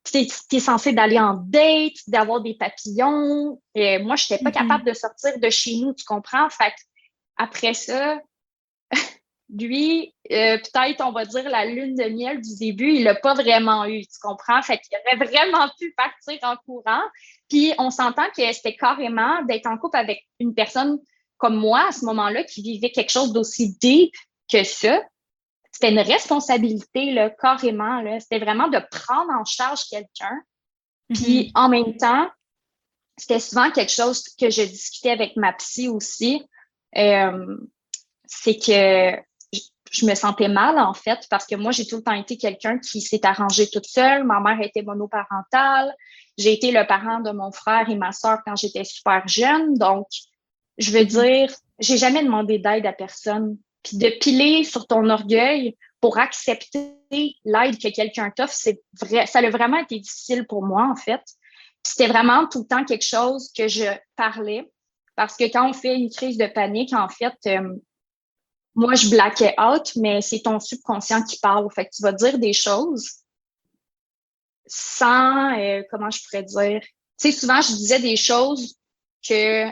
T'es censé d'aller en date, d'avoir des papillons. Et moi, je n'étais pas capable de sortir de chez nous, tu comprends? Fait après ça, lui, peut-être, on va dire, la lune de miel du début, il l'a pas vraiment eu, tu comprends? Fait qu'il aurait vraiment pu partir en courant. Puis, on s'entend que c'était carrément d'être en couple avec une personne comme moi, à ce moment-là, qui vivait quelque chose d'aussi deep que ça. C'était une responsabilité, là, carrément. Là. C'était vraiment de prendre en charge quelqu'un. Puis, en même temps, c'était souvent quelque chose que je discutais avec ma psy aussi. C'est que je me sentais mal, en fait, parce que moi, j'ai tout le temps été quelqu'un qui s'est arrangé toute seule. Ma mère était monoparentale. J'ai été le parent de mon frère et ma sœur quand j'étais super jeune. Donc, je veux dire, j'ai jamais demandé d'aide à personne. Puis de piler sur ton orgueil pour accepter l'aide que quelqu'un t'offre, c'est vrai, ça a vraiment été difficile pour moi, en fait. Puis c'était vraiment tout le temps quelque chose que je parlais Parce que quand on fait une crise de panique, en fait, moi, je blackais out, mais c'est ton subconscient qui parle. Fait que tu vas dire des choses sans, comment je pourrais dire? Tu sais, souvent, je disais des choses que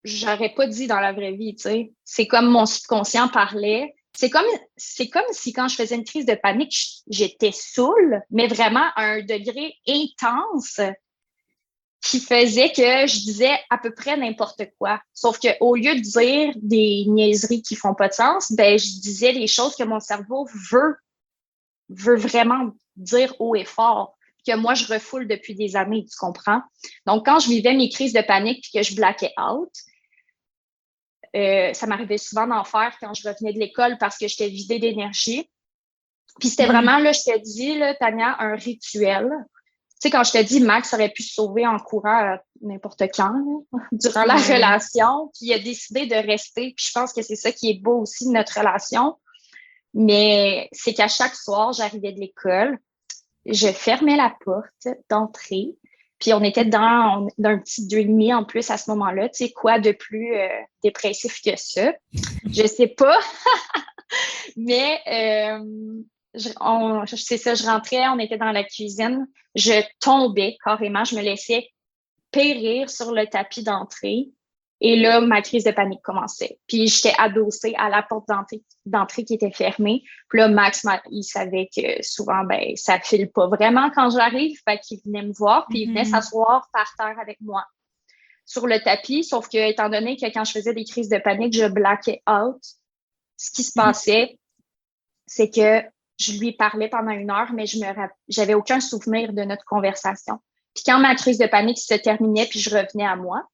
j'aurais pas dit dans la vraie vie, tu sais. C'est comme mon subconscient parlait. C'est comme si quand je faisais une crise de panique, j'étais saoule, mais vraiment à un degré intense qui faisait que je disais à peu près n'importe quoi. Sauf que au lieu de dire des niaiseries qui font pas de sens, ben je disais des choses que mon cerveau veut vraiment dire haut et fort, que moi je refoule depuis des années, tu comprends? Donc quand je vivais mes crises de panique puis que je blackais out, ça m'arrivait souvent d'en faire quand je revenais de l'école parce que j'étais vidée d'énergie. Puis c'était vraiment, là, je t'ai dit, là, Tania, un rituel. Tu sais, quand je te dis, Max aurait pu se sauver en courant n'importe quand, là, durant la relation, puis il a décidé de rester. Puis je pense que c'est ça qui est beau aussi de notre relation. Mais c'est qu'à chaque soir, j'arrivais de l'école, je fermais la porte d'entrée, puis on était dans un petit 2,5 en plus à ce moment-là. Tu sais, quoi de plus dépressif que ça? Je sais pas, mais c'est ça, je rentrais, on était dans la cuisine, je tombais carrément, je me laissais périr sur le tapis d'entrée. Et là, ma crise de panique commençait. Puis j'étais adossée à la porte d'entrée qui était fermée. Puis là, Max, il savait que souvent, ben, ça file pas vraiment quand j'arrive. Fait qu'il venait me voir, puis il venait s'asseoir par terre avec moi sur le tapis. Sauf que, étant donné que quand je faisais des crises de panique, je blackais out, ce qui se passait, c'est que je lui parlais pendant 1 heure, mais j'avais aucun souvenir de notre conversation. Puis quand ma crise de panique se terminait, puis je revenais à moi,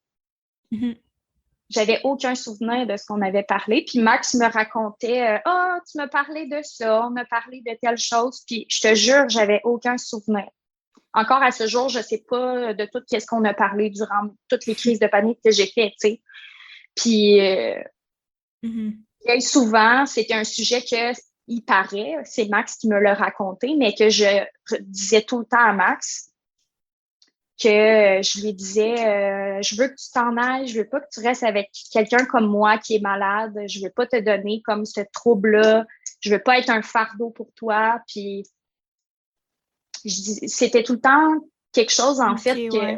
j'avais aucun souvenir de ce qu'on avait parlé. Puis Max me racontait « Ah, tu m'as parlé de ça, on m'a parlé de telle chose. » Puis je te jure, j'avais aucun souvenir. Encore à ce jour, je sais pas de tout ce qu'on a parlé durant toutes les crises de panique que j'ai fait, tu sais. Puis bien souvent, c'était un sujet que il paraît, c'est Max qui me l'a raconté, mais que je disais tout le temps à Max, que je lui disais je veux que tu t'en ailles, je veux pas que tu restes avec quelqu'un comme moi qui est malade, je veux pas te donner comme ce trouble-là, je veux pas être un fardeau pour toi. Puis c'était tout le temps quelque chose en fait que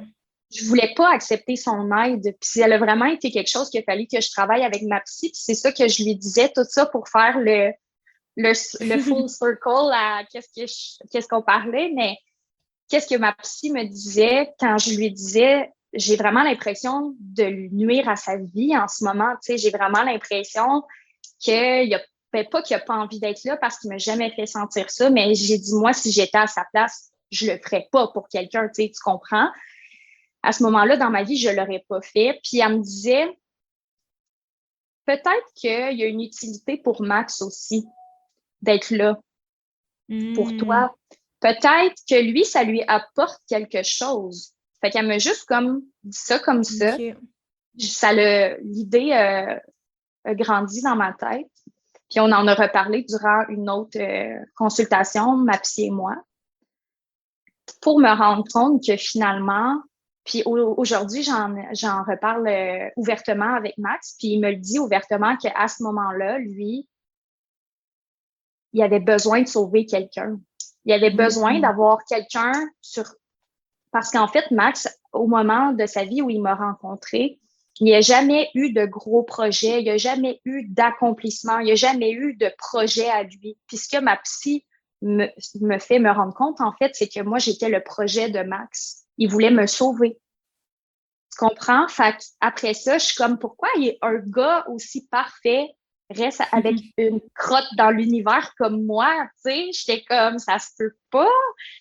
je voulais pas accepter son aide. Puis elle a vraiment été quelque chose qu'il a fallu que je travaille avec ma psy. Puis c'est ça que je lui disais, tout ça pour faire le full circle à qu'est-ce qu'on parlait, mais qu'est-ce que ma psy me disait quand je lui disais j'ai vraiment l'impression de lui nuire à sa vie en ce moment. Tu sais, j'ai vraiment l'impression qu'il a pas qu'il n'a pas envie d'être là parce qu'il m'a jamais fait sentir ça, mais j'ai dit moi, si j'étais à sa place, je le ferais pas pour quelqu'un, tu sais, tu comprends? À ce moment-là, dans ma vie, je l'aurais pas fait. Puis elle me disait peut-être qu'il y a une utilité pour Max aussi d'être là pour toi. Peut-être que lui, ça lui apporte quelque chose. Fait qu'elle m'a juste comme dit ça comme ça. L'idée a grandi dans ma tête. Puis on en a reparlé durant une autre consultation, ma psy et moi, pour me rendre compte que finalement, puis aujourd'hui, j'en reparle ouvertement avec Max, puis il me le dit ouvertement qu'à ce moment-là, lui, il avait besoin de sauver quelqu'un. Il avait besoin d'avoir quelqu'un Parce qu'en fait, Max, au moment de sa vie où il m'a rencontré, il n'y a jamais eu de gros projets, il n'y a jamais eu d'accomplissement, il n'y a jamais eu de projet à lui. Puis ce que ma psy me fait me rendre compte, en fait, c'est que moi, j'étais le projet de Max. Il voulait me sauver. Tu comprends? Fait qu'après ça, je suis comme, pourquoi un gars aussi parfait reste avec une crotte dans l'univers comme moi, tu sais, j'étais comme, ça se peut pas,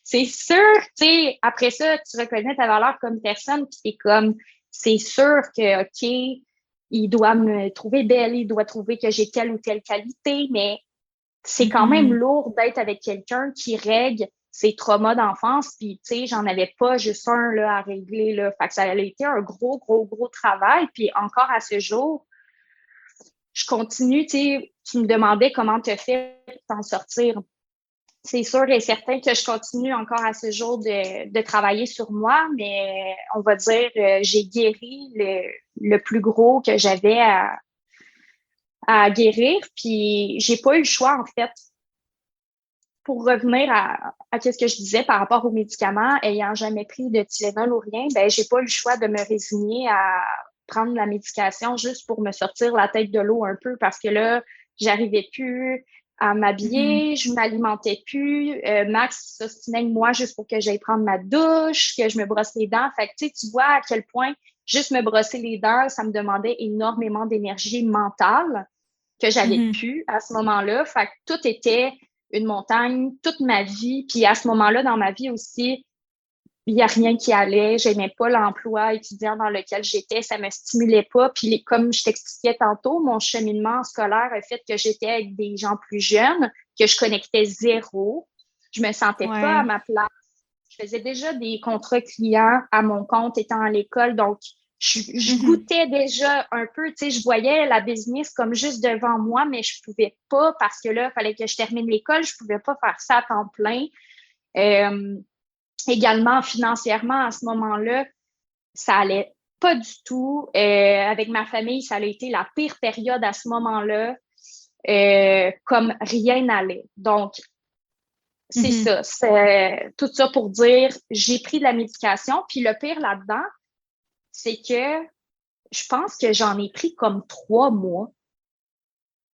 c'est sûr, tu sais, après ça, tu reconnais ta valeur comme personne, puis t'es comme, c'est sûr que, OK, il doit me trouver belle, il doit trouver que j'ai telle ou telle qualité, mais c'est quand même lourd d'être avec quelqu'un qui règle ses traumas d'enfance, puis tu sais, j'en avais pas juste un là, à régler, là, fait que ça a été un gros, gros, gros travail, puis encore à ce jour, je continue, tu sais, tu me demandais comment te faire pour t'en sortir. c'est sûr et certain que je continue encore à ce jour de travailler sur moi, mais on va dire, j'ai guéri le plus gros que j'avais à guérir, puis j'ai pas eu le choix, en fait. Pour revenir à ce que je disais par rapport aux médicaments, ayant jamais pris de Tylenol ou rien, ben j'ai pas eu le choix de me résigner à prendre la médication juste pour me sortir la tête de l'eau un peu parce que là, j'arrivais plus à m'habiller, je m'alimentais plus. Max s'ostinait avec moi juste pour que j'aille prendre ma douche, que je me brosse les dents. Fait que tu vois à quel point juste me brosser les dents, ça me demandait énormément d'énergie mentale que j'avais plus à ce moment-là. Fait que tout était une montagne, toute ma vie. Puis à ce moment-là, dans ma vie aussi, il n'y a rien qui allait. J'aimais pas l'emploi étudiant dans lequel j'étais. Ça me stimulait pas. Puis comme je t'expliquais tantôt, mon cheminement scolaire a fait que j'étais avec des gens plus jeunes, que je connectais zéro. Je me sentais pas à ma place. Je faisais déjà des contrats clients à mon compte étant à l'école. Donc, je goûtais déjà un peu, tu sais, je voyais la business comme juste devant moi, mais je pouvais pas parce que là, il fallait que je termine l'école. Je pouvais pas faire ça à temps plein. Également, financièrement, à ce moment-là, ça allait pas du tout. Avec ma famille, ça a été la pire période à ce moment-là, comme rien n'allait. Donc, c'est ça. C'est tout ça pour dire, j'ai pris de la médication. Puis le pire là-dedans, c'est que je pense que j'en ai pris comme 3 mois.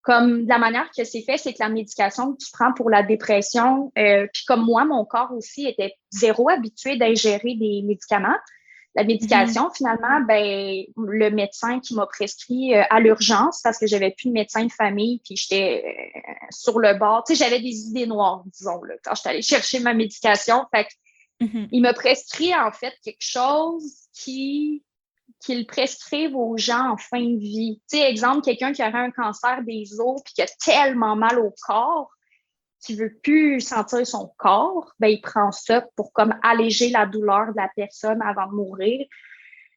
Comme de la manière que c'est fait, c'est que la médication que tu prends pour la dépression, puis comme moi, mon corps aussi était zéro habitué d'ingérer des médicaments. La médication, finalement, ben le médecin qui m'a prescrit à l'urgence parce que j'avais plus de médecin de famille, puis j'étais sur le bord. Tu sais, j'avais des idées noires, disons, là, quand j'étais allée chercher ma médication. Fait il m'a prescrit, en fait, quelque chose qu'ils prescrivent aux gens en fin de vie. Tu sais, exemple, quelqu'un qui aurait un cancer des os puis qui a tellement mal au corps qu'il veut plus sentir son corps, ben il prend ça pour comme alléger la douleur de la personne avant de mourir.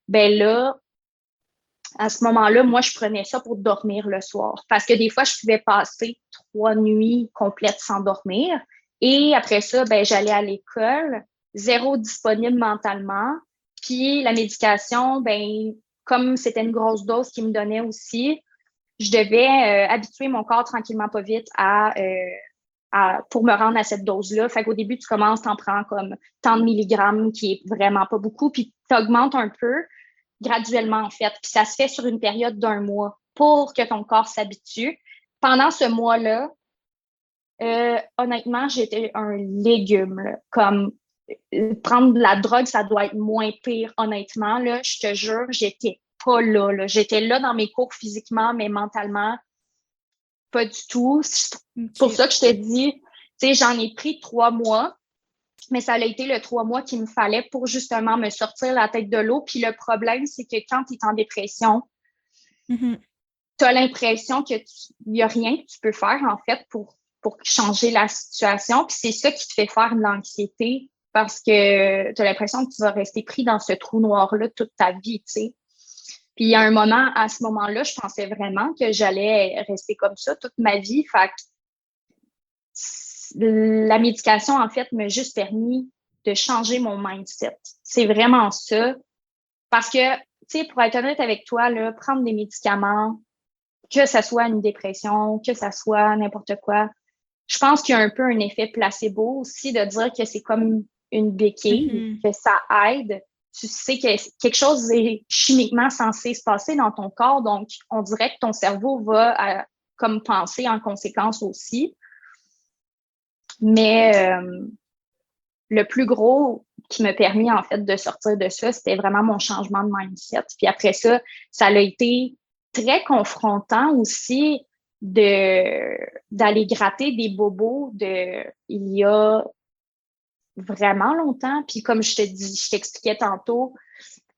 Ben là, à ce moment-là, moi, je prenais ça pour dormir le soir parce que des fois, je pouvais passer 3 nuits complètes sans dormir. Et après ça, ben j'allais à l'école, zéro disponible mentalement. Puis la médication, ben comme c'était une grosse dose qu'ils me donnait aussi, je devais habituer mon corps tranquillement pas vite pour me rendre à cette dose-là. Fait qu'au début, tu commences, t'en prends comme tant de milligrammes, qui est vraiment pas beaucoup, puis tu augmentes un peu graduellement, en fait. Puis ça se fait sur une période d'1 mois pour que ton corps s'habitue. Pendant ce mois-là, honnêtement, j'étais un légume, là, comme prendre de la drogue, ça doit être moins pire, honnêtement. Là, je te jure, j'étais pas là. J'étais là dans mes cours physiquement, mais mentalement, pas du tout. C'est pour ça que je te dis, tu sais, j'en ai pris 3 mois, mais ça a été le 3 mois qu'il me fallait pour justement me sortir la tête de l'eau. Puis le problème, c'est que quand tu es en dépression, tu as l'impression qu'il n'y a rien que tu peux faire, en fait, pour changer la situation. Puis c'est ça qui te fait faire de l'anxiété parce que tu as l'impression que tu vas rester pris dans ce trou noir-là toute ta vie, tu sais. Puis il y a un moment, à ce moment-là, je pensais vraiment que j'allais rester comme ça toute ma vie. Fait que la médication, en fait, m'a juste permis de changer mon mindset. C'est vraiment ça. Parce que, tu sais, pour être honnête avec toi, là, prendre des médicaments, que ça soit une dépression, que ça soit n'importe quoi, je pense qu'il y a un peu un effet placebo aussi de dire que c'est comme une béquille, que ça aide. Tu sais que quelque chose est chimiquement censé se passer dans ton corps, donc on dirait que ton cerveau va comme penser en conséquence aussi. Mais le plus gros qui m'a permis en fait de sortir de ça, c'était vraiment mon changement de mindset. Puis après ça, ça a été très confrontant aussi d'aller gratter des bobos il y a vraiment longtemps. Puis comme je t'expliquais tantôt,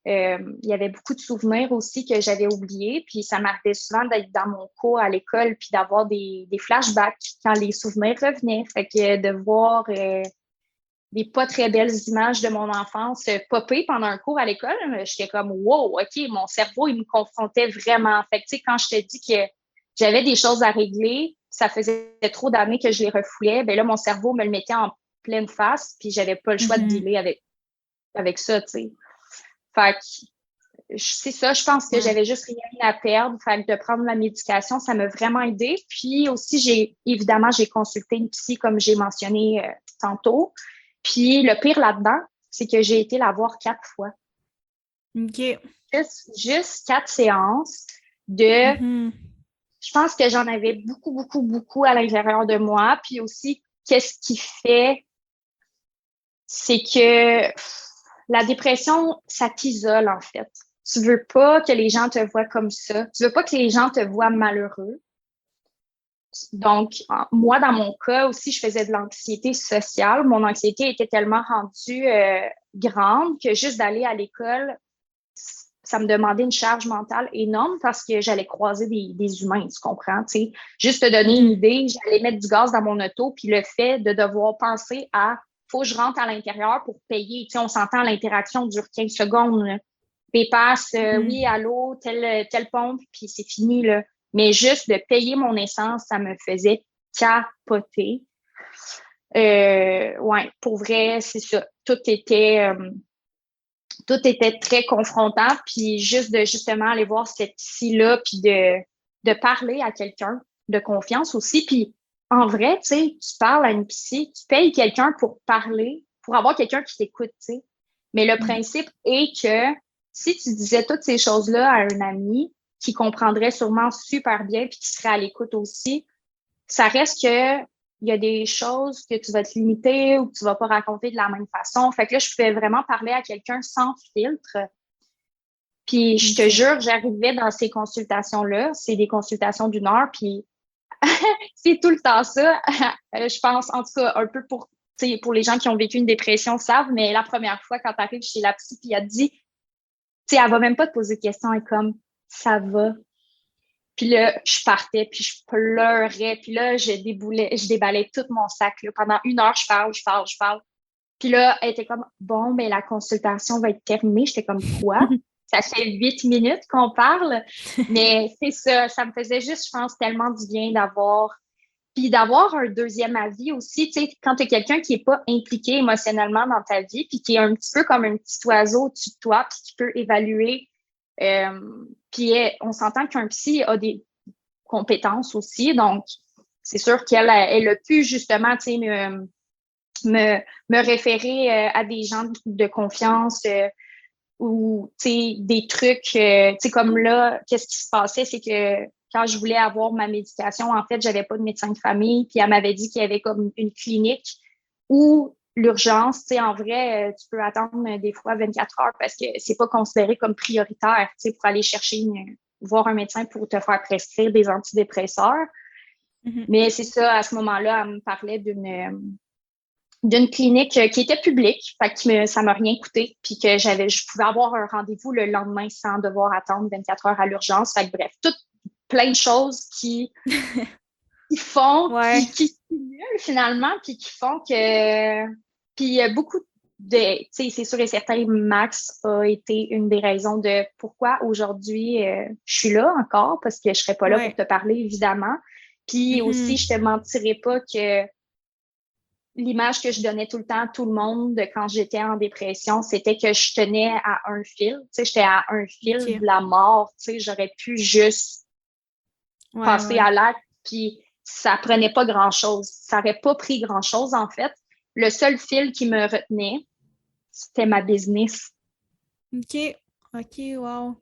il y avait beaucoup de souvenirs aussi que j'avais oubliés. Puis ça m'arrivait souvent d'être dans mon cours à l'école puis d'avoir des flashbacks quand les souvenirs revenaient. Fait que de voir des pas très belles images de mon enfance popper pendant un cours à l'école, j'étais comme wow, OK, mon cerveau, il me confrontait vraiment. Fait que tu sais, quand je te dis que j'avais des choses à régler, ça faisait trop d'années que je les refoulais, ben là, mon cerveau me le mettait en pleine face, puis j'avais pas le choix de dealer avec ça, tu sais. Fait que c'est ça, je pense que j'avais juste rien à perdre. Fait que de prendre la médication, ça m'a vraiment aidé. Puis aussi, j'ai consulté une psy, comme j'ai mentionné tantôt. Puis le pire là-dedans, c'est que j'ai été la voir 4 fois. OK. Juste 4 séances de... Je pense que j'en avais beaucoup, beaucoup, beaucoup à l'intérieur de moi. Puis aussi, qu'est-ce qui fait, c'est que la dépression, ça t'isole, en fait. Tu veux pas que les gens te voient comme ça. Tu veux pas que les gens te voient malheureux. Donc, moi, dans mon cas aussi, je faisais de l'anxiété sociale. Mon anxiété était tellement rendue grande que juste d'aller à l'école, ça me demandait une charge mentale énorme parce que j'allais croiser des humains, tu comprends? T'sais? Juste te donner une idée, j'allais mettre du gaz dans mon auto, puis le fait de devoir penser à faut que je rentre à l'intérieur pour payer. T'sais, on s'entend, l'interaction dure 15 secondes. Là. Passe, oui, allô, telle pompe, puis c'est fini, là. Mais juste de payer mon essence, ça me faisait capoter. Ouais, pour vrai, c'est ça. Tout était très confrontant, puis juste de justement aller voir cette psy-là, puis de parler à quelqu'un de confiance aussi. Puis en vrai, tu sais, tu parles à une psy, tu payes quelqu'un pour parler, pour avoir quelqu'un qui t'écoute, tu sais. Mais le principe est que si tu disais toutes ces choses-là à un ami qui comprendrait sûrement super bien puis qui serait à l'écoute aussi, ça reste que il y a des choses que tu vas te limiter ou que tu vas pas raconter de la même façon. Fait que là, je pouvais vraiment parler à quelqu'un sans filtre. Puis je te jure, j'arrivais dans ces consultations-là, c'est des consultations d'1 heure, puis c'est tout le temps ça. Je pense, en tout cas, un peu pour les gens qui ont vécu une dépression savent, mais la première fois, quand tu arrives chez la psy, puis elle te dit, elle va même pas te poser de questions, elle est comme, ça va. Puis là, je partais, puis je pleurais, puis là, je déballais tout mon sac. Là. Pendant 1 heure, je parle. Puis là, elle était comme, bon, mais la consultation va être terminée. J'étais comme, quoi? Ça fait 8 minutes qu'on parle. Mais c'est ça me faisait juste, je pense, tellement du bien d'avoir un deuxième avis aussi, tu sais, quand tu es quelqu'un qui n'est pas impliqué émotionnellement dans ta vie, puis qui est un petit peu comme un petit oiseau au-dessus de toi, puis qui peut évaluer. Puis on s'entend qu'un psy a des compétences aussi, donc c'est sûr qu'elle a pu justement, tu sais, me référer à des gens de confiance ou, tu sais, des trucs, tu sais, comme là, qu'est-ce qui se passait, c'est que quand je voulais avoir ma médication, en fait, j'avais pas de médecin de famille, puis elle m'avait dit qu'il y avait comme une clinique où l'urgence, tu sais, en vrai, tu peux attendre des fois 24 heures parce que c'est pas considéré comme prioritaire, tu sais, pour aller chercher voir un médecin pour te faire prescrire des antidépresseurs. Mais c'est ça, à ce moment-là, elle me parlait d'une clinique qui était publique, fait que ça m'a rien coûté, puis que je pouvais avoir un rendez-vous le lendemain sans devoir attendre 24 heures à l'urgence. Fait que bref, plein de choses qui font, qui stimulent finalement, puis qui font que... Puis il y a beaucoup de... Tu sais, c'est sûr et certain, Max a été une des raisons de pourquoi aujourd'hui je suis là encore, parce que je serais pas là pour te parler, évidemment. Puis aussi, je te mentirais pas que l'image que je donnais tout le temps à tout le monde de quand j'étais en dépression, c'était que je tenais à un fil. Tu sais, j'étais à un fil de la mort. Tu sais, j'aurais pu juste passer à l'acte, puis ça prenait pas grand-chose. Ça aurait pas pris grand-chose, en fait. Le seul fil qui me retenait, c'était ma business. OK, wow.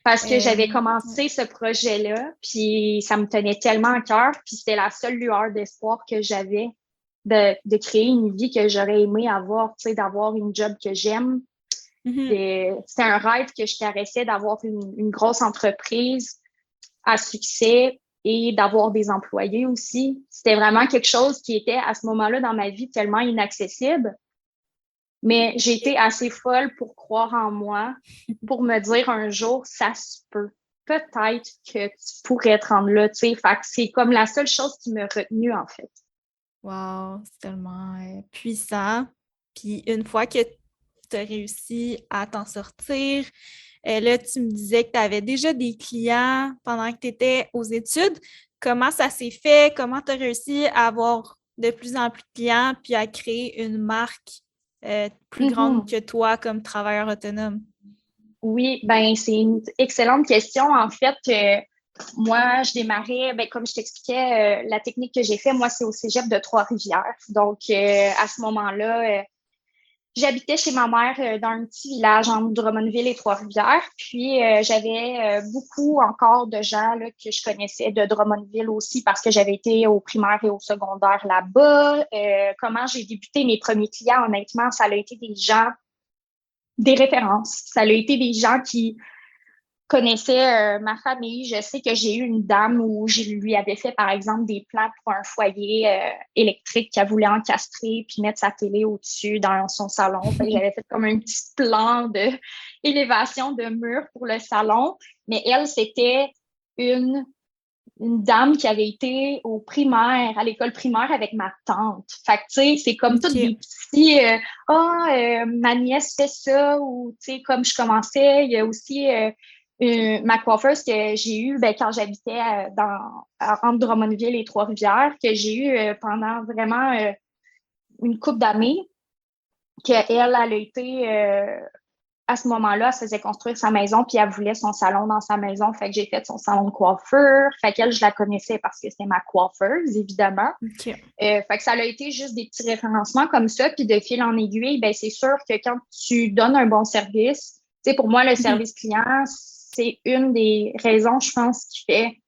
Parce que j'avais commencé ce projet-là, puis ça me tenait tellement à cœur, puis c'était la seule lueur d'espoir que j'avais de créer une vie que j'aurais aimé avoir, tu sais, d'avoir une job que j'aime. C'était un rêve que je caressais d'avoir une grosse entreprise à succès et d'avoir des employés aussi. C'était vraiment quelque chose qui était à ce moment-là dans ma vie tellement inaccessible. Mais j'ai été assez folle pour croire en moi, pour me dire un jour, ça se peut. Peut-être que tu pourrais te rendre là, tu sais. Fait que c'est comme la seule chose qui m'a retenue, en fait. Wow, c'est tellement puissant. Puis une fois que tu as réussi à t'en sortir, là, tu me disais que tu avais déjà des clients pendant que tu étais aux études. comment ça s'est fait? Comment tu as réussi à avoir de plus en plus de clients puis à créer une marque plus grande que toi comme travailleur autonome? Oui, ben c'est une excellente question. En fait, moi, je démarrais, ben, comme je t'expliquais, la technique que j'ai fait, moi, c'est au cégep de Trois-Rivières. Donc, à ce moment-là, j'habitais chez ma mère dans un petit village entre Drummondville et Trois-Rivières. Puis, j'avais beaucoup encore de gens là, que je connaissais de Drummondville aussi parce que j'avais été au primaire et au secondaire là-bas. Comment j'ai débuté mes premiers clients, honnêtement, ça a été des gens, des références. Ça a été des gens qui connaissais ma famille. Je sais que j'ai eu une dame où je lui avais fait, par exemple, des plans pour un foyer électrique qu'elle voulait encastrer puis mettre sa télé au-dessus dans son salon. Fait que j'avais fait comme un petit plan d'élévation de mur pour le salon. Mais elle, c'était une, une dame qui avait été au primaire, à l'école primaire avec ma tante. Fait que, tu sais, c'est comme toutes des petits ma nièce fait ça, ou, tu sais, comme je commençais, il y a aussi ma coiffeuse que j'ai eue quand j'habitais entre Drummondville et Trois-Rivières, que j'ai eue pendant vraiment une couple d'années, qu'elle a été à ce moment-là, elle se faisait construire sa maison, puis elle voulait son salon dans sa maison. Fait que j'ai fait son salon de coiffure. Fait qu'elle, je la connaissais parce que c'était ma coiffeuse, évidemment. Okay. Fait que ça a été juste des petits référencements comme ça. Puis de fil en aiguille, ben c'est sûr que quand tu donnes un bon service, tu sais, pour moi, le service client, c'est une des raisons, je pense, qui fait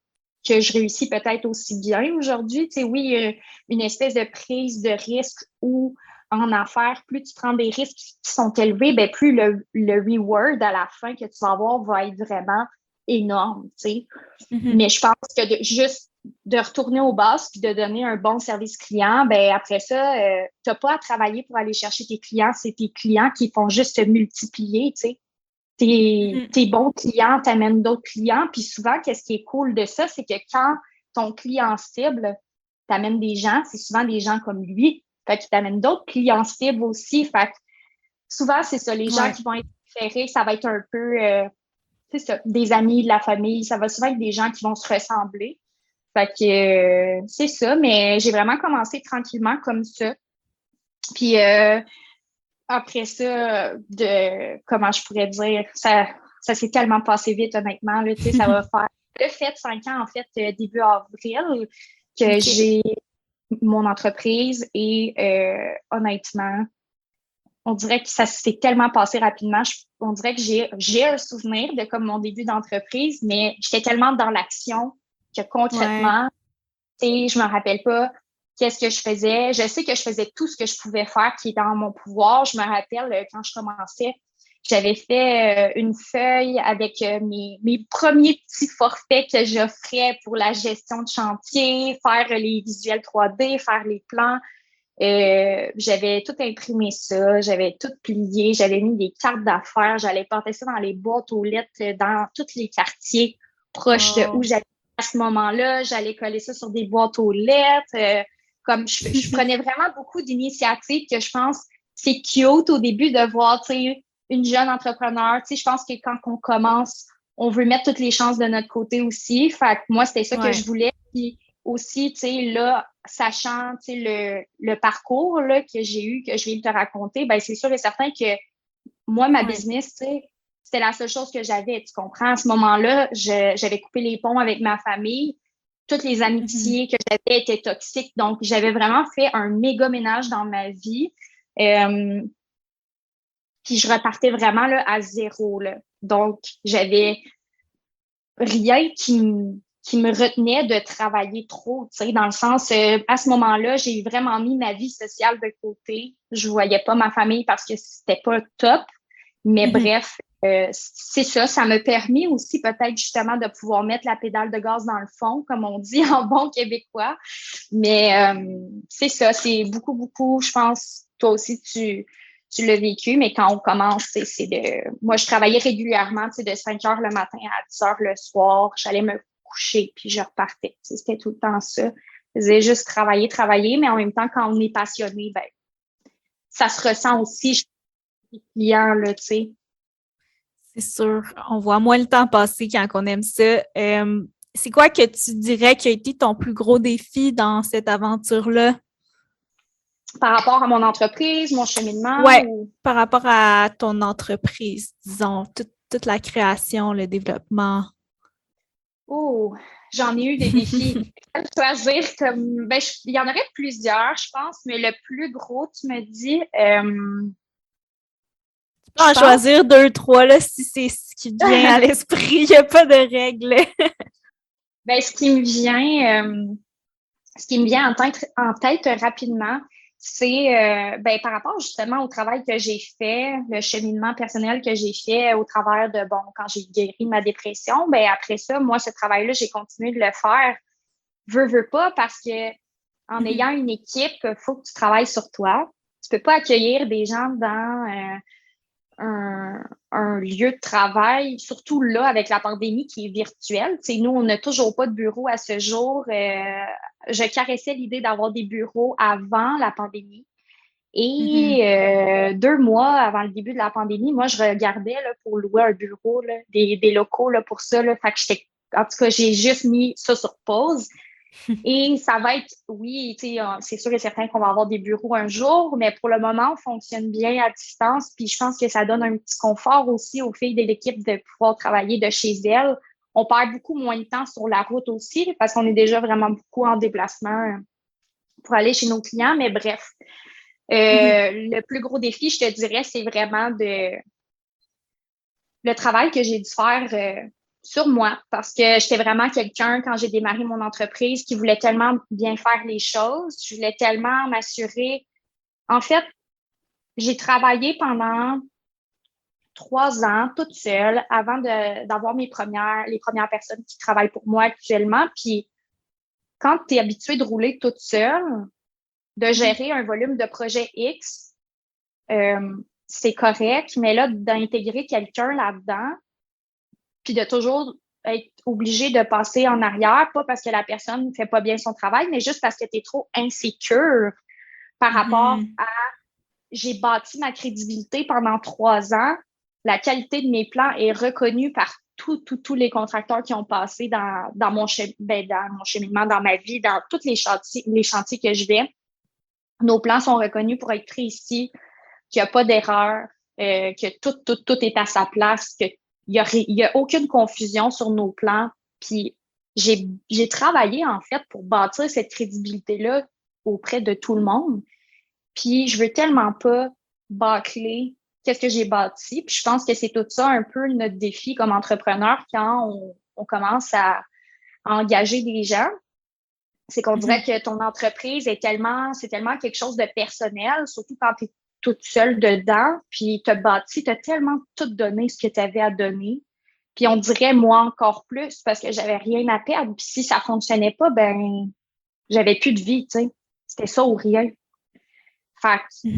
que je réussis peut-être aussi bien aujourd'hui. Tu sais, oui, une espèce de prise de risque où en affaires, plus tu prends des risques qui sont élevés, ben plus le reward à la fin que tu vas avoir va être vraiment énorme, tu sais. Mais je pense que juste de retourner aux bases puis de donner un bon service client, ben après ça, tu n'as pas à travailler pour aller chercher tes clients. C'est tes clients qui font juste se multiplier, tu sais. Tes bons clients t'amènent d'autres clients. Puis souvent, qu'est-ce qui est cool de ça, c'est que quand ton client cible t'amène des gens, c'est souvent des gens comme lui. Fait qu'il t'amène d'autres clients cibles aussi. Fait que souvent, c'est ça, les gens qui vont être préférés, ça va être un peu c'est ça, des amis, de la famille. Ça va souvent être des gens qui vont se ressembler. Fait que c'est ça, mais j'ai vraiment commencé tranquillement comme ça. Puis après ça, comment je pourrais dire, ça s'est tellement passé vite, honnêtement. Là, ça va faire le fait 5 ans, en fait, début avril, que j'ai mon entreprise et honnêtement, on dirait que ça s'est tellement passé rapidement. On dirait que j'ai un souvenir de comme mon début d'entreprise, mais j'étais tellement dans l'action que concrètement, je me rappelle pas qu'est-ce que je faisais. Je sais que je faisais tout ce que je pouvais faire qui est dans mon pouvoir. Je me rappelle quand je commençais, j'avais fait une feuille avec mes premiers petits forfaits que j'offrais pour la gestion de chantier, faire les visuels 3D, faire les plans. J'avais tout imprimé ça, j'avais tout plié, j'avais mis des cartes d'affaires, j'allais porter ça dans les boîtes aux lettres dans tous les quartiers proches de où j'allais à ce moment-là. J'allais coller ça sur des boîtes aux lettres. Comme je prenais vraiment beaucoup d'initiatives que je pense c'est cute au début de voir, tu sais, une jeune entrepreneur. Tu sais, je pense que quand on commence, on veut mettre toutes les chances de notre côté aussi. Fait que moi, c'était ça que je voulais. Puis aussi, tu sais, là, sachant, tu sais, le parcours là, que j'ai eu, que je viens de te raconter, ben c'est sûr et certain que moi, ma business, tu sais, c'était la seule chose que j'avais, tu comprends? À ce moment-là, j'avais coupé les ponts avec ma famille. Toutes les amitiés que j'avais étaient toxiques. Donc, j'avais vraiment fait un méga ménage dans ma vie. Puis, je repartais vraiment là, à zéro. Là. Donc, j'avais rien qui me retenait de travailler trop, tu sais, dans le sens, à ce moment-là, j'ai vraiment mis ma vie sociale de côté. Je voyais pas ma famille parce que c'était pas top. Mais bref, c'est ça m'a permis aussi peut-être justement de pouvoir mettre la pédale de gaz dans le fond, comme on dit en bon québécois. Mais c'est ça, c'est beaucoup, beaucoup, je pense, toi aussi, tu l'as vécu, mais quand on commence, moi, je travaillais régulièrement, de 5 heures le matin à 10 heures le soir. J'allais me coucher, puis je repartais. C'était tout le temps ça. Je faisais juste travailler, mais en même temps, quand on est passionné, ben, ça se ressent aussi chez les clients, là, tu sais. C'est sûr. On voit moins le temps passer quand on aime ça. C'est quoi que tu dirais qui a été ton plus gros défi dans cette aventure-là? Par rapport à mon entreprise, mon cheminement Ouais, ou... par rapport à ton entreprise, disons, toute la création, le développement. Oh, j'en ai eu des défis. Choisir comme... Ben, il y en aurait plusieurs, je pense, mais le plus gros, tu me dis... Tu peux en je pense... choisir 2, 3, là, si c'est ce qui te vient à l'esprit. Il n'y a pas de règle. Ben, ce qui me vient en tête rapidement, c'est ben, par rapport justement au travail que j'ai fait, le cheminement personnel que j'ai fait au travers de, bon, quand j'ai guéri ma dépression, ben après ça, moi, ce travail-là, j'ai continué de le faire, veux pas, parce que en ayant une équipe, il faut que tu travailles sur toi. Tu peux pas accueillir des gens dans un lieu de travail, surtout là, avec la pandémie qui est virtuelle. Tu sais, nous, on n'a toujours pas de bureau à ce jour. Je caressais l'idée d'avoir des bureaux avant la pandémie. Et 2 mois avant le début de la pandémie, moi, je regardais là, pour louer un bureau, là, des locaux là, pour ça. Là. Fait que en tout cas, j'ai juste mis ça sur pause. Et ça va être, oui, tu sais, c'est sûr et certain qu'on va avoir des bureaux un jour, mais pour le moment, on fonctionne bien à distance. Puis je pense que ça donne un petit confort aussi aux filles de l'équipe de pouvoir travailler de chez elles. On perd beaucoup moins de temps sur la route aussi parce qu'on est déjà vraiment beaucoup en déplacement pour aller chez nos clients. Mais bref, le plus gros défi, je te dirais, c'est vraiment le travail que j'ai dû faire sur moi parce que j'étais vraiment quelqu'un, quand j'ai démarré mon entreprise, qui voulait tellement bien faire les choses. Je voulais tellement m'assurer. En fait, j'ai travaillé pendant 3 ans toute seule avant d'avoir les premières personnes qui travaillent pour moi actuellement. Puis quand tu es habitué de rouler toute seule, de gérer un volume de projet X, c'est correct, mais là, d'intégrer quelqu'un là-dedans, puis de toujours être obligé de passer en arrière, pas parce que la personne ne fait pas bien son travail, mais juste parce que tu es trop insécure par rapport à j'ai bâti ma crédibilité pendant 3 ans. La qualité de mes plans est reconnue par tous les contracteurs qui ont passé dans mon cheminement, dans ma vie, dans tous les chantiers que je vais. Nos plans sont reconnus pour être précis, qu'il n'y a pas d'erreur, que tout est à sa place, qu'il y a aucune confusion sur nos plans. Puis j'ai travaillé, en fait, pour bâtir cette crédibilité-là auprès de tout le monde. Puis je veux tellement pas bâcler qu'est-ce que j'ai bâti. Puis je pense que c'est tout ça un peu notre défi comme entrepreneur quand on commence à engager des gens. C'est qu'on dirait que ton entreprise c'est tellement quelque chose de personnel, surtout quand tu es toute seule dedans, puis tu as bâti, tu as tellement tout donné ce que tu avais à donner. Puis on dirait moi encore plus parce que j'avais rien à perdre. Puis si ça fonctionnait pas, ben j'avais plus de vie, tu sais. C'était ça ou rien. Fait que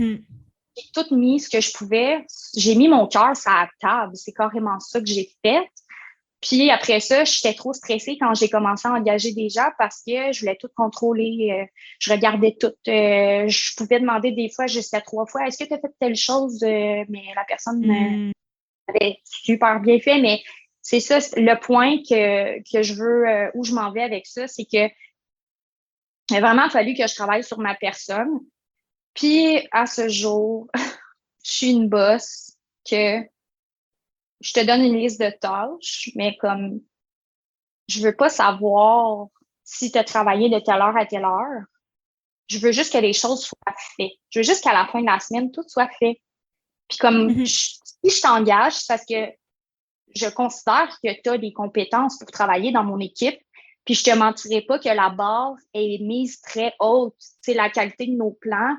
j'ai tout mis ce que je pouvais. J'ai mis mon cœur sur la table. C'est carrément ça que j'ai fait. Puis après ça, j'étais trop stressée quand j'ai commencé à engager des gens parce que je voulais tout contrôler. Je regardais tout. Je pouvais demander des fois jusqu'à 3 fois, est-ce que tu as fait telle chose? Mais la personne avait super bien fait. Mais c'est ça, le point que je veux, où je m'en vais avec ça, c'est que il a vraiment fallu que je travaille sur ma personne. Puis à ce jour, je suis une boss que je te donne une liste de tâches, mais comme je veux pas savoir si tu as travaillé de telle heure à telle heure. Je veux juste que les choses soient faites. Je veux juste qu'à la fin de la semaine, tout soit fait. Puis comme si je t'engage, c'est parce que je considère que tu as des compétences pour travailler dans mon équipe. Puis je te mentirai pas que la barre est mise très haute. C'est la qualité de nos plans.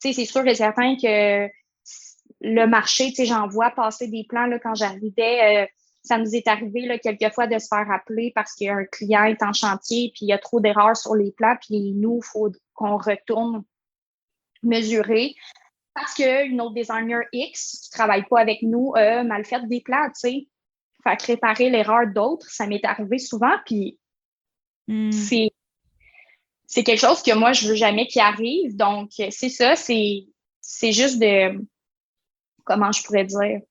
Tu sais, c'est sûr et certain que le marché, tu sais, j'en vois passer des plans là, quand j'arrivais. Ça nous est arrivé là, quelquefois de se faire appeler parce qu'un client est en chantier puis il y a trop d'erreurs sur les plans. Puis nous, il faut qu'on retourne mesurer parce qu'une autre designer X qui travaille pas avec nous a mal fait des plans, tu sais. Fait que réparer l'erreur d'autres, ça m'est arrivé souvent. Puis c'est quelque chose que moi, je veux jamais qu'il arrive. Donc, c'est ça, c'est juste comment je pourrais dire,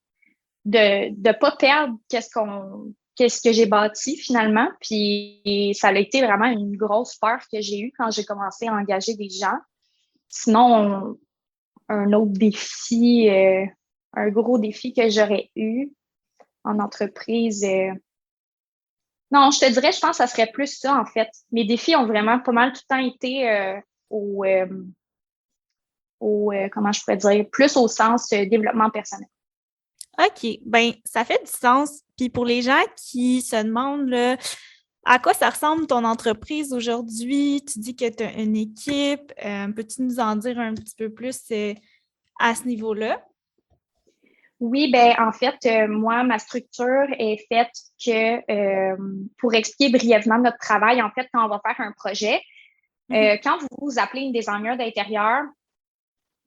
de pas perdre qu'est-ce que j'ai bâti finalement. Puis ça a été vraiment une grosse peur que j'ai eue quand j'ai commencé à engager des gens. Sinon, un autre défi, un gros défi que j'aurais eu en entreprise. Non, je te dirais, je pense que ça serait plus ça, en fait. Mes défis ont vraiment pas mal tout le temps été comment je pourrais dire, plus au sens développement personnel. OK, ben ça fait du sens. Puis pour les gens qui se demandent là, à quoi ça ressemble ton entreprise aujourd'hui, tu dis que tu as une équipe. Peux-tu nous en dire un petit peu plus à ce niveau-là? Oui, ben en fait, moi, ma structure est faite pour expliquer brièvement notre travail, en fait, quand on va faire un projet, quand vous appelez une designer d'intérieur,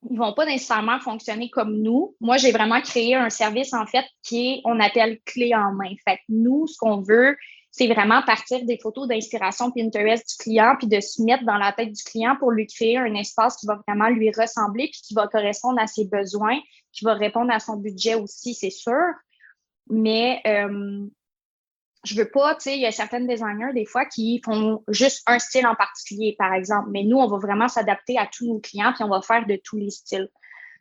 ils vont pas nécessairement fonctionner comme nous. Moi, j'ai vraiment créé un service, en fait, on appelle clé en main. Fait que nous, ce qu'on veut, c'est vraiment partir des photos d'inspiration Pinterest du client, puis de se mettre dans la tête du client pour lui créer un espace qui va vraiment lui ressembler, puis qui va correspondre à ses besoins, qui va répondre à son budget aussi, c'est sûr. Mais je veux pas, tu sais, il y a certaines designers, des fois, qui font juste un style en particulier, par exemple. Mais nous, on va vraiment s'adapter à tous nos clients, puis on va faire de tous les styles.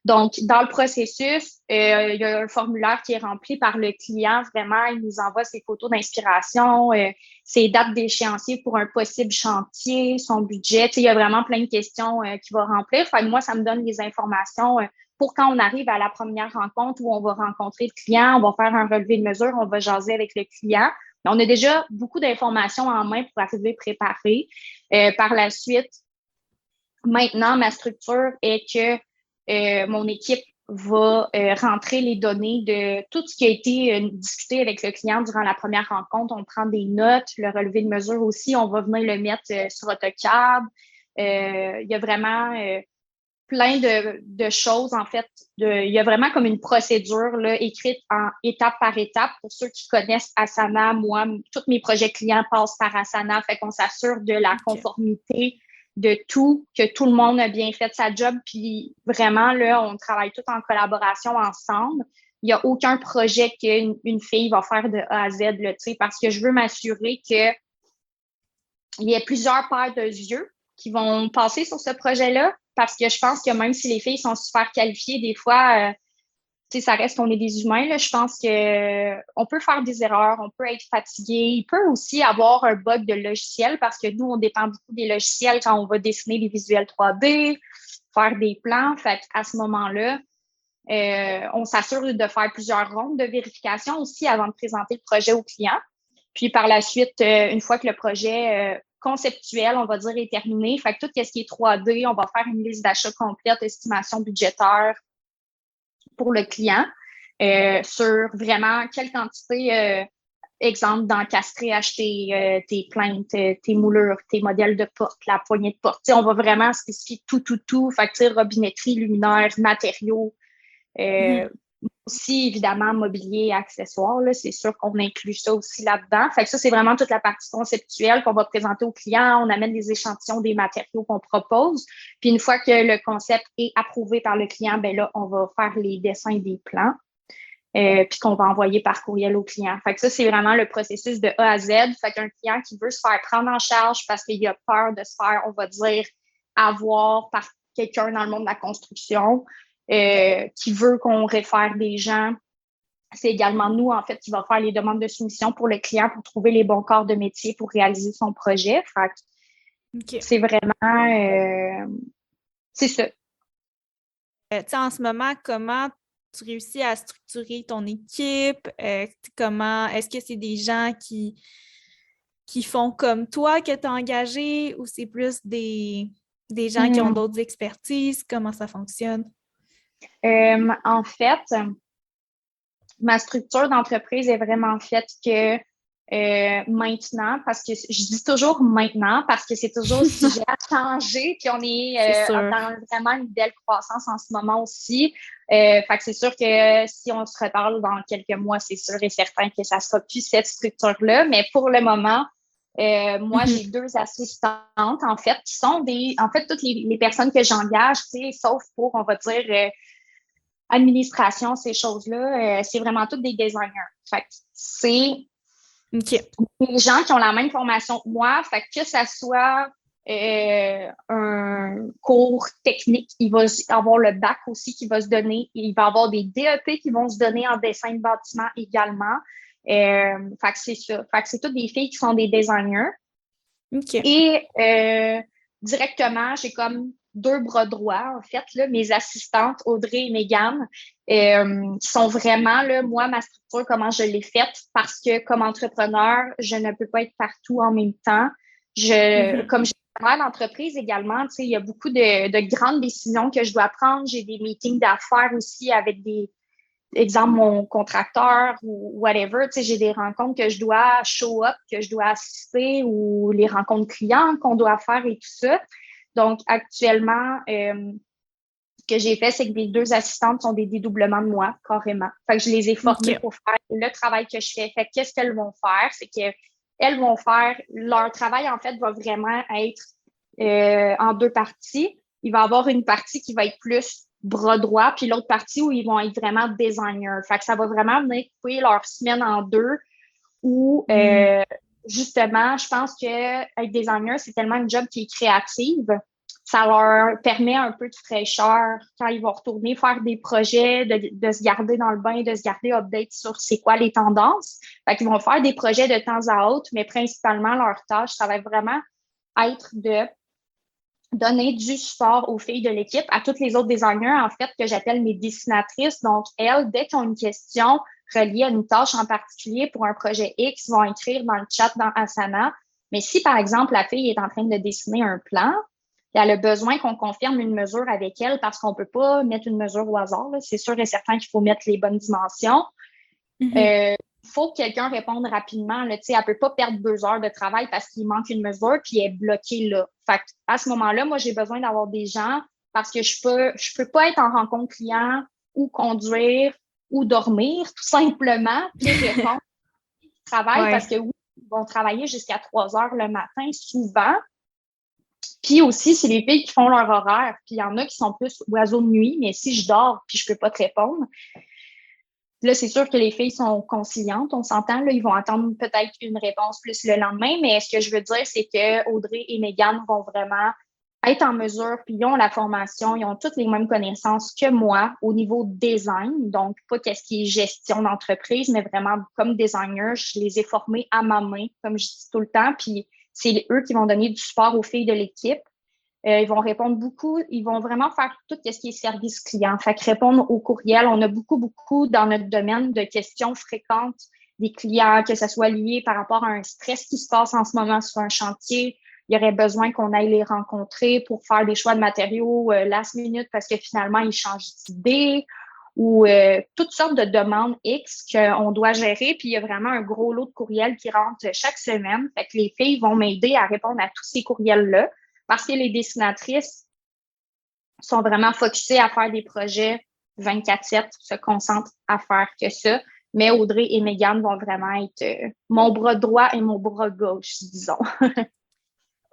Donc, dans le processus, il y a un formulaire qui est rempli par le client. Vraiment, il nous envoie ses photos d'inspiration, ses dates d'échéancier pour un possible chantier, son budget. Tu sais, il y a vraiment plein de questions qu'il va remplir. Fait que moi, ça me donne les informations pour quand on arrive à la première rencontre où on va rencontrer le client, on va faire un relevé de mesure, on va jaser avec le client. Mais on a déjà beaucoup d'informations en main pour arriver préparé. Par la suite, maintenant, ma structure est que mon équipe va rentrer les données de tout ce qui a été discuté avec le client durant la première rencontre. On prend des notes, le relevé de mesure aussi, on va venir le mettre sur AutoCAD. Il y a vraiment plein de choses, en fait. Il y a vraiment comme une procédure là, écrite en étape par étape. Pour ceux qui connaissent Asana, moi, tous mes projets clients passent par Asana, fait qu'on s'assure de la conformité de tout, que tout le monde a bien fait sa job, puis vraiment, là, on travaille tout en collaboration ensemble. Il n'y a aucun projet qu'une fille va faire de A à Z, là, parce que je veux m'assurer qu'il y ait plusieurs paires de yeux qui vont passer sur ce projet-là, parce que je pense que même si les filles sont super qualifiées, des fois, ça reste qu'on est des humains. Là. Je pense qu'on peut faire des erreurs, on peut être fatigué. Il peut aussi avoir un bug de logiciel parce que nous, on dépend beaucoup des logiciels quand on va dessiner des visuels 3D, faire des plans. Fait à ce moment-là, on s'assure de faire plusieurs rondes de vérification aussi avant de présenter le projet au client. Puis par la suite, une fois que le projet conceptuel, on va dire, est terminé, fait que tout ce qui est 3D, on va faire une liste d'achat complète, estimation budgétaire pour le client sur vraiment quelle quantité, exemple, d'encastrer, acheter tes plaintes, tes moulures, tes modèles de porte, la poignée de porte. T'sais, on va vraiment spécifier tout. Fait que, robinetterie, luminaire, matériaux. Aussi, évidemment, mobilier, accessoires, là, c'est sûr qu'on inclut ça aussi là-dedans. Fait que ça, c'est vraiment toute la partie conceptuelle qu'on va présenter au client. On amène des échantillons des matériaux qu'on propose. Puis une fois que le concept est approuvé par le client, ben là, on va faire les dessins des plans. Puis qu'on va envoyer par courriel au client. Fait que ça, c'est vraiment le processus de A à Z. Fait qu'un client qui veut se faire prendre en charge parce qu'il a peur de se faire, on va dire, avoir par quelqu'un dans le monde de la construction, qui veut qu'on réfère des gens. C'est également nous, en fait, qui va faire les demandes de soumission pour le client pour trouver les bons corps de métier pour réaliser son projet. Fait que c'est vraiment... c'est ça. En ce moment, comment tu réussis à structurer ton équipe? Est-ce que c'est des gens qui font comme toi que tu as engagé ou c'est plus des gens qui ont d'autres expertises? Comment ça fonctionne? En fait, ma structure d'entreprise est vraiment faite que maintenant, parce que je dis toujours maintenant, parce que c'est toujours sujet à changer, puis on est dans vraiment une belle croissance en ce moment aussi. Fait que c'est sûr que si on se reparle dans quelques mois, c'est sûr et certain que ça sera plus cette structure-là. Mais pour le moment, moi, j'ai 2 assistantes, en fait, qui sont toutes les personnes que j'engage, tu sais, sauf pour, on va dire, administration, ces choses-là, c'est vraiment toutes des designers. Fait que OK. Les gens qui ont la même formation que moi, fait que ça soit un cours technique, il va avoir le bac aussi qui va se donner. Il va y avoir des DEP qui vont se donner en dessin de bâtiment également. Fait que c'est ça. Fait que c'est toutes des filles qui sont des designers. OK. Et directement, j'ai comme deux bras droits, en fait, là, mes assistantes, Audrey et Mégane, qui sont vraiment, là, moi, ma structure, comment je l'ai faite, parce que comme entrepreneur, je ne peux pas être partout en même temps. Comme j'ai pas d'entreprise également, tu sais, il y a beaucoup de grandes décisions que je dois prendre. J'ai des meetings d'affaires aussi avec exemple, mon contracteur ou whatever, tu sais, j'ai des rencontres que je dois show up, que je dois assister ou les rencontres clients qu'on doit faire et tout ça. Donc, actuellement, ce que j'ai fait, c'est que mes deux assistantes sont des dédoublements de moi, carrément. Fait que je les ai formées pour faire le travail que je fais. Fait que qu'est-ce qu'elles vont faire? C'est qu'elles vont faire, leur travail, en fait, va vraiment être en deux parties. Il va y avoir une partie qui va être plus bras droit, puis l'autre partie où ils vont être vraiment designers. Fait que ça va vraiment venir couper leur semaine en deux où, justement, je pense que être designer, c'est tellement une job qui est créative. Ça leur permet un peu de fraîcheur quand ils vont retourner faire des projets, de se garder dans le bain, de se garder update sur c'est quoi les tendances. Fait qu'ils vont faire des projets de temps à autre, mais principalement, leur tâche, ça va vraiment être de donner du support aux filles de l'équipe, à toutes les autres designers, en fait, que j'appelle mes dessinatrices. Donc, elles, dès qu'ils ont une question reliée à une tâche en particulier pour un projet X, vont écrire dans le chat dans Asana. Mais si, par exemple, la fille est en train de dessiner un plan, elle a besoin qu'on confirme une mesure avec elle parce qu'on ne peut pas mettre une mesure au hasard. C'est sûr et certain qu'il faut mettre les bonnes dimensions. Faut que quelqu'un réponde rapidement. Là, elle ne peut pas perdre 2 heures de travail parce qu'il manque une mesure puis elle est bloquée là. Fait à ce moment-là, moi, j'ai besoin d'avoir des gens parce que je peux pas être en rencontre client ou conduire ou dormir, tout simplement, puis répondre au travail parce que oui, ils vont travailler jusqu'à 3 heures le matin, souvent. Puis aussi, c'est les filles qui font leur horaire. Puis il y en a qui sont plus oiseaux de nuit, mais si je dors puis je peux pas te répondre, là, c'est sûr que les filles sont conciliantes, on s'entend. Là, ils vont attendre peut-être une réponse plus le lendemain, mais ce que je veux dire, c'est que Audrey et Mégane vont vraiment être en mesure, puis ils ont la formation, ils ont toutes les mêmes connaissances que moi au niveau design, donc pas qu'est-ce qui est gestion d'entreprise, mais vraiment comme designer, je les ai formés à ma main, comme je dis tout le temps, puis c'est eux qui vont donner du support aux filles de l'équipe. Ils vont répondre beaucoup, ils vont vraiment faire tout ce qui est service client. Fait que répondre aux courriels, on a beaucoup dans notre domaine de questions fréquentes des clients, que ce soit lié par rapport à un stress qui se passe en ce moment sur un chantier. Il y aurait besoin qu'on aille les rencontrer pour faire des choix de matériaux last minute parce que finalement, ils changent d'idée ou toutes sortes de demandes X qu'on doit gérer. Puis, il y a vraiment un gros lot de courriels qui rentrent chaque semaine. Fait que les filles vont m'aider à répondre à tous ces courriels-là parce que les dessinatrices sont vraiment focusées à faire des projets 24/7, se concentrent à faire que ça. Mais Audrey et Mégane vont vraiment être mon bras droit et mon bras gauche, disons.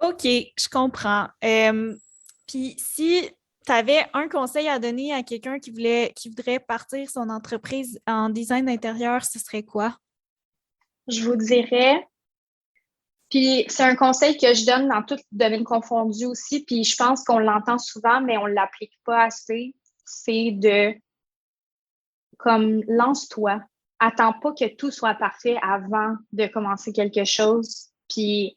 OK, je comprends. Puis si tu avais un conseil à donner à quelqu'un qui voudrait partir son entreprise en design d'intérieur, ce serait quoi? Je vous dirais, puis c'est un conseil que je donne dans tout domaine confondu aussi, puis je pense qu'on l'entend souvent, mais on ne l'applique pas assez, c'est de, comme, lance-toi. Attends pas que tout soit parfait avant de commencer quelque chose. Puis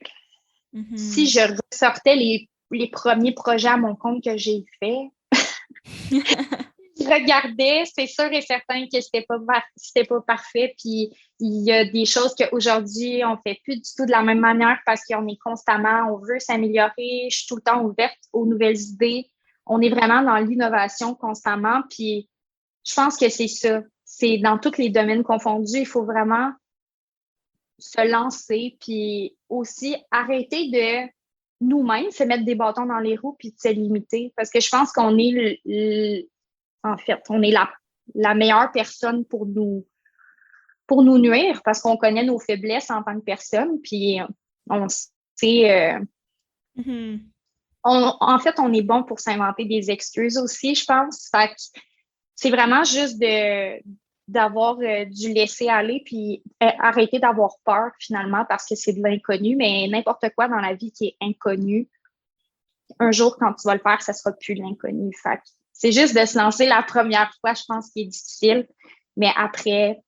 si je ressortais les premiers projets à mon compte que j'ai fait, je regardais, c'est sûr et certain que c'était pas parfait. Puis il y a des choses qu'aujourd'hui, on fait plus du tout de la même manière parce qu'on est constamment, on veut s'améliorer. Je suis tout le temps ouverte aux nouvelles idées. On est vraiment dans l'innovation constamment. Puis je pense que c'est ça. C'est dans tous les domaines confondus. Il faut vraiment se lancer. Puis aussi arrêter de nous-mêmes se mettre des bâtons dans les roues puis de se limiter. Parce que je pense qu'on est en fait, on est la meilleure personne pour nous nuire parce qu'on connaît nos faiblesses en tant que personne. Puis on sait. En fait, on est bon pour s'inventer des excuses aussi, je pense. Fait que c'est vraiment juste de d'avoir dû laisser aller puis arrêter d'avoir peur finalement parce que c'est de l'inconnu, mais n'importe quoi dans la vie qui est inconnu, un jour quand tu vas le faire, ça sera plus l'inconnu. Fait que c'est juste de se lancer la première fois, je pense, qui est difficile, mais après,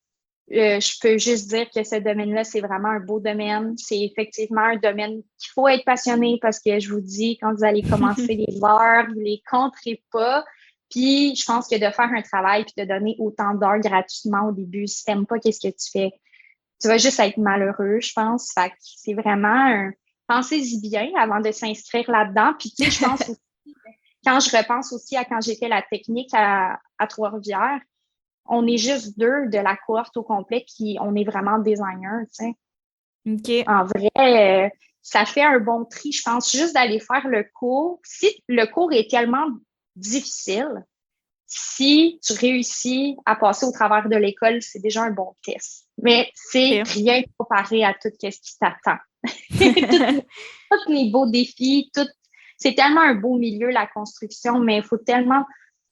je peux juste dire que ce domaine-là, c'est vraiment un beau domaine. C'est effectivement un domaine qu'il faut être passionné parce que je vous dis, quand vous allez commencer les heures, vous les compterez pas. Puis, je pense que de faire un travail puis de donner autant d'heures gratuitement au début, si t'aimes pas qu'est-ce que tu fais, tu vas juste être malheureux, je pense. Fait que c'est vraiment pensez-y bien avant de s'inscrire là-dedans. Puis, tu sais, je pense aussi, quand je repense aussi à quand j'ai fait la technique à Trois-Rivières, on est juste 2 de la cohorte au complet qui on est vraiment designers, tu sais. OK. En vrai, ça fait un bon tri, je pense, juste d'aller faire le cours. Si le cours est tellement difficile, si tu réussis à passer au travers de l'école, c'est déjà un bon test. Mais c'est OK. rien comparé à tout ce qui t'attend. Tous les beaux défis, c'est tellement un beau milieu, la construction, mais il faut tellement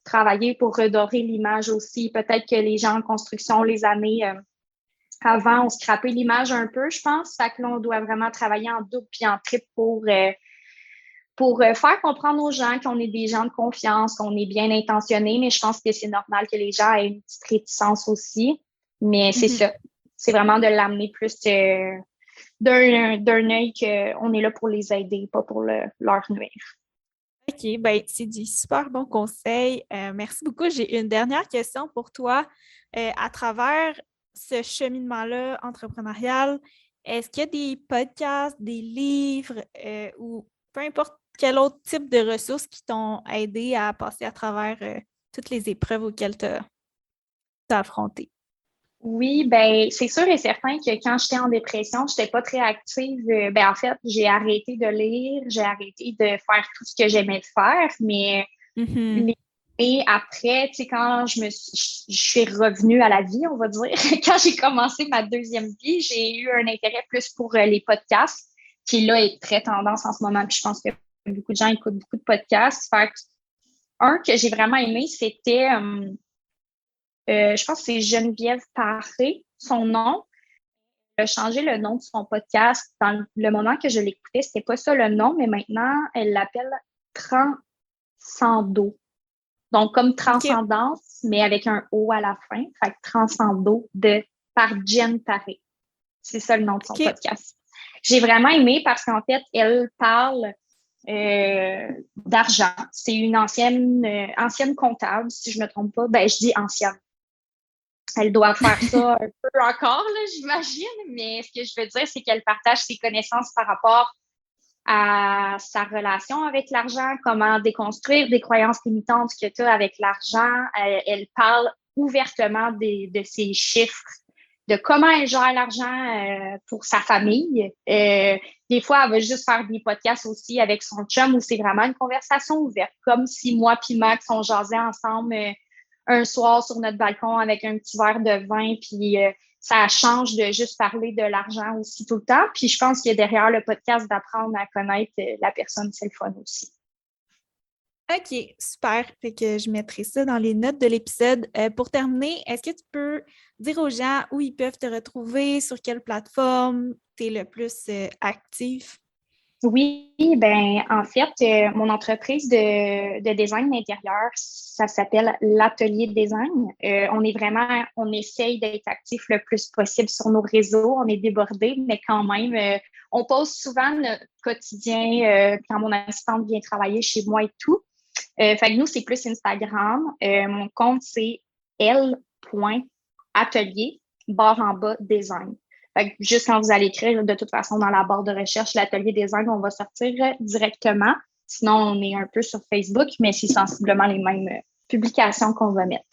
travailler pour redorer l'image aussi. Peut-être que les gens en construction, les années avant, ont scrappé l'image un peu, je pense. Fait que là, on doit vraiment travailler en double puis en triple pour faire comprendre aux gens qu'on est des gens de confiance, qu'on est bien intentionnés, mais je pense que c'est normal que les gens aient une petite réticence aussi. Mais c'est ça. C'est vraiment de l'amener plus d'un œil qu'on est là pour les aider, pas pour leur nuire. OK, ben c'est du super bon conseil. Merci beaucoup. J'ai une dernière question pour toi. À travers ce cheminement-là entrepreneurial, est-ce qu'il y a des podcasts, des livres ou peu importe quel autre type de ressources qui t'ont aidé à passer à travers toutes les épreuves auxquelles tu as affronté? Oui, ben c'est sûr et certain que quand j'étais en dépression, j'étais pas très active. Ben en fait, j'ai arrêté de lire, j'ai arrêté de faire tout ce que j'aimais faire, mais et après, tu sais, quand je suis revenue à la vie, on va dire, quand j'ai commencé ma deuxième vie, j'ai eu un intérêt plus pour les podcasts, qui là est très tendance en ce moment. Puis je pense que beaucoup de gens écoutent beaucoup de podcasts. Fait que, un que j'ai vraiment aimé, c'était je pense que c'est Geneviève Paré, son nom. Elle a changé le nom de son podcast. Dans le moment que je l'écoutais, c'était pas ça le nom, mais maintenant, elle l'appelle Transcendo. Donc, comme OK. transcendance, mais avec un O à la fin. Fait que Transcendo par Jen Paré. C'est ça le nom de son OK. podcast. J'ai vraiment aimé parce qu'en fait, elle parle d'argent. C'est une ancienne comptable, si je ne me trompe pas. Ben, je dis ancienne. Elle doit faire ça un peu encore, là, j'imagine, mais ce que je veux dire, c'est qu'elle partage ses connaissances par rapport à sa relation avec l'argent, comment déconstruire des croyances limitantes que tu as avec l'argent. Elle parle ouvertement de ses chiffres, de comment elle gère l'argent pour sa famille. Des fois, elle va juste faire des podcasts aussi avec son chum où c'est vraiment une conversation ouverte, comme si moi puis Max, on jasait ensemble un soir sur notre balcon avec un petit verre de vin, puis ça change de juste parler de l'argent aussi tout le temps. Puis je pense qu'il y a derrière le podcast d'apprendre à connaître la personne, c'est le fun aussi. OK, super. Fait que je mettrai ça dans les notes de l'épisode. Pour terminer, est-ce que tu peux dire aux gens où ils peuvent te retrouver, sur quelle plateforme tu es le plus actif? Oui, ben en fait, mon entreprise de design d'intérieur, ça s'appelle l'Atelier Design. On essaye d'être actif le plus possible sur nos réseaux. On est débordés, mais quand même, on poste souvent notre quotidien quand mon assistante vient travailler chez moi et tout. Fait que nous, c'est plus Instagram. Mon compte, c'est l.atelier, barre en bas, design. Fait que juste quand vous allez écrire, de toute façon, dans la barre de recherche, l'atelier design, on va sortir directement. Sinon, on est un peu sur Facebook, mais c'est sensiblement les mêmes publications qu'on va mettre.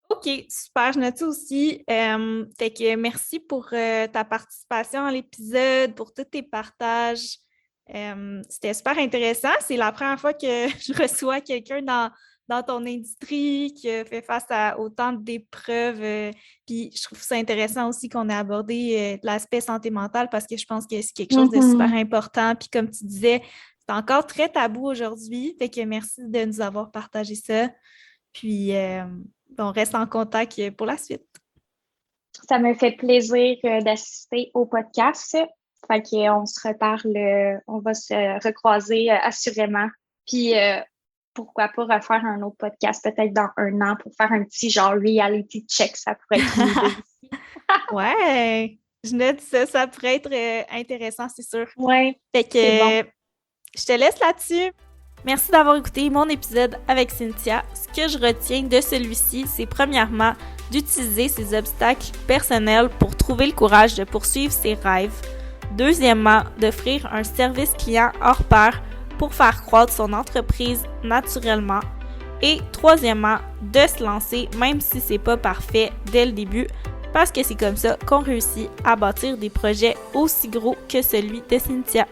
OK, super. Je note ça aussi. Fait que merci pour ta participation à l'épisode, pour tous tes partages. C'était super intéressant. C'est la première fois que je reçois quelqu'un dans ton industrie qui a fait face à autant d'épreuves. Puis je trouve ça intéressant aussi qu'on ait abordé l'aspect santé mentale parce que je pense que c'est quelque chose de super important. Puis comme tu disais, c'est encore très tabou aujourd'hui. Fait que merci de nous avoir partagé ça. Puis On reste en contact pour la suite. Ça me fait plaisir d'assister au podcast. Fait qu'on se reparle, on va se recroiser assurément. Puis pourquoi pas refaire un autre podcast peut-être dans 1 an pour faire un petit genre reality check. Ça pourrait être une idée aussi. Ouais! Je note ça pourrait être intéressant, c'est sûr. Ouais. Fait que je te laisse là-dessus. Merci d'avoir écouté mon épisode avec Cynthia. Ce que je retiens de celui-ci, c'est premièrement d'utiliser ses obstacles personnels pour trouver le courage de poursuivre ses rêves. Deuxièmement, d'offrir un service client hors pair pour faire croître son entreprise naturellement. Et troisièmement, de se lancer même si c'est pas parfait dès le début, parce que c'est comme ça qu'on réussit à bâtir des projets aussi gros que celui de Cynthia.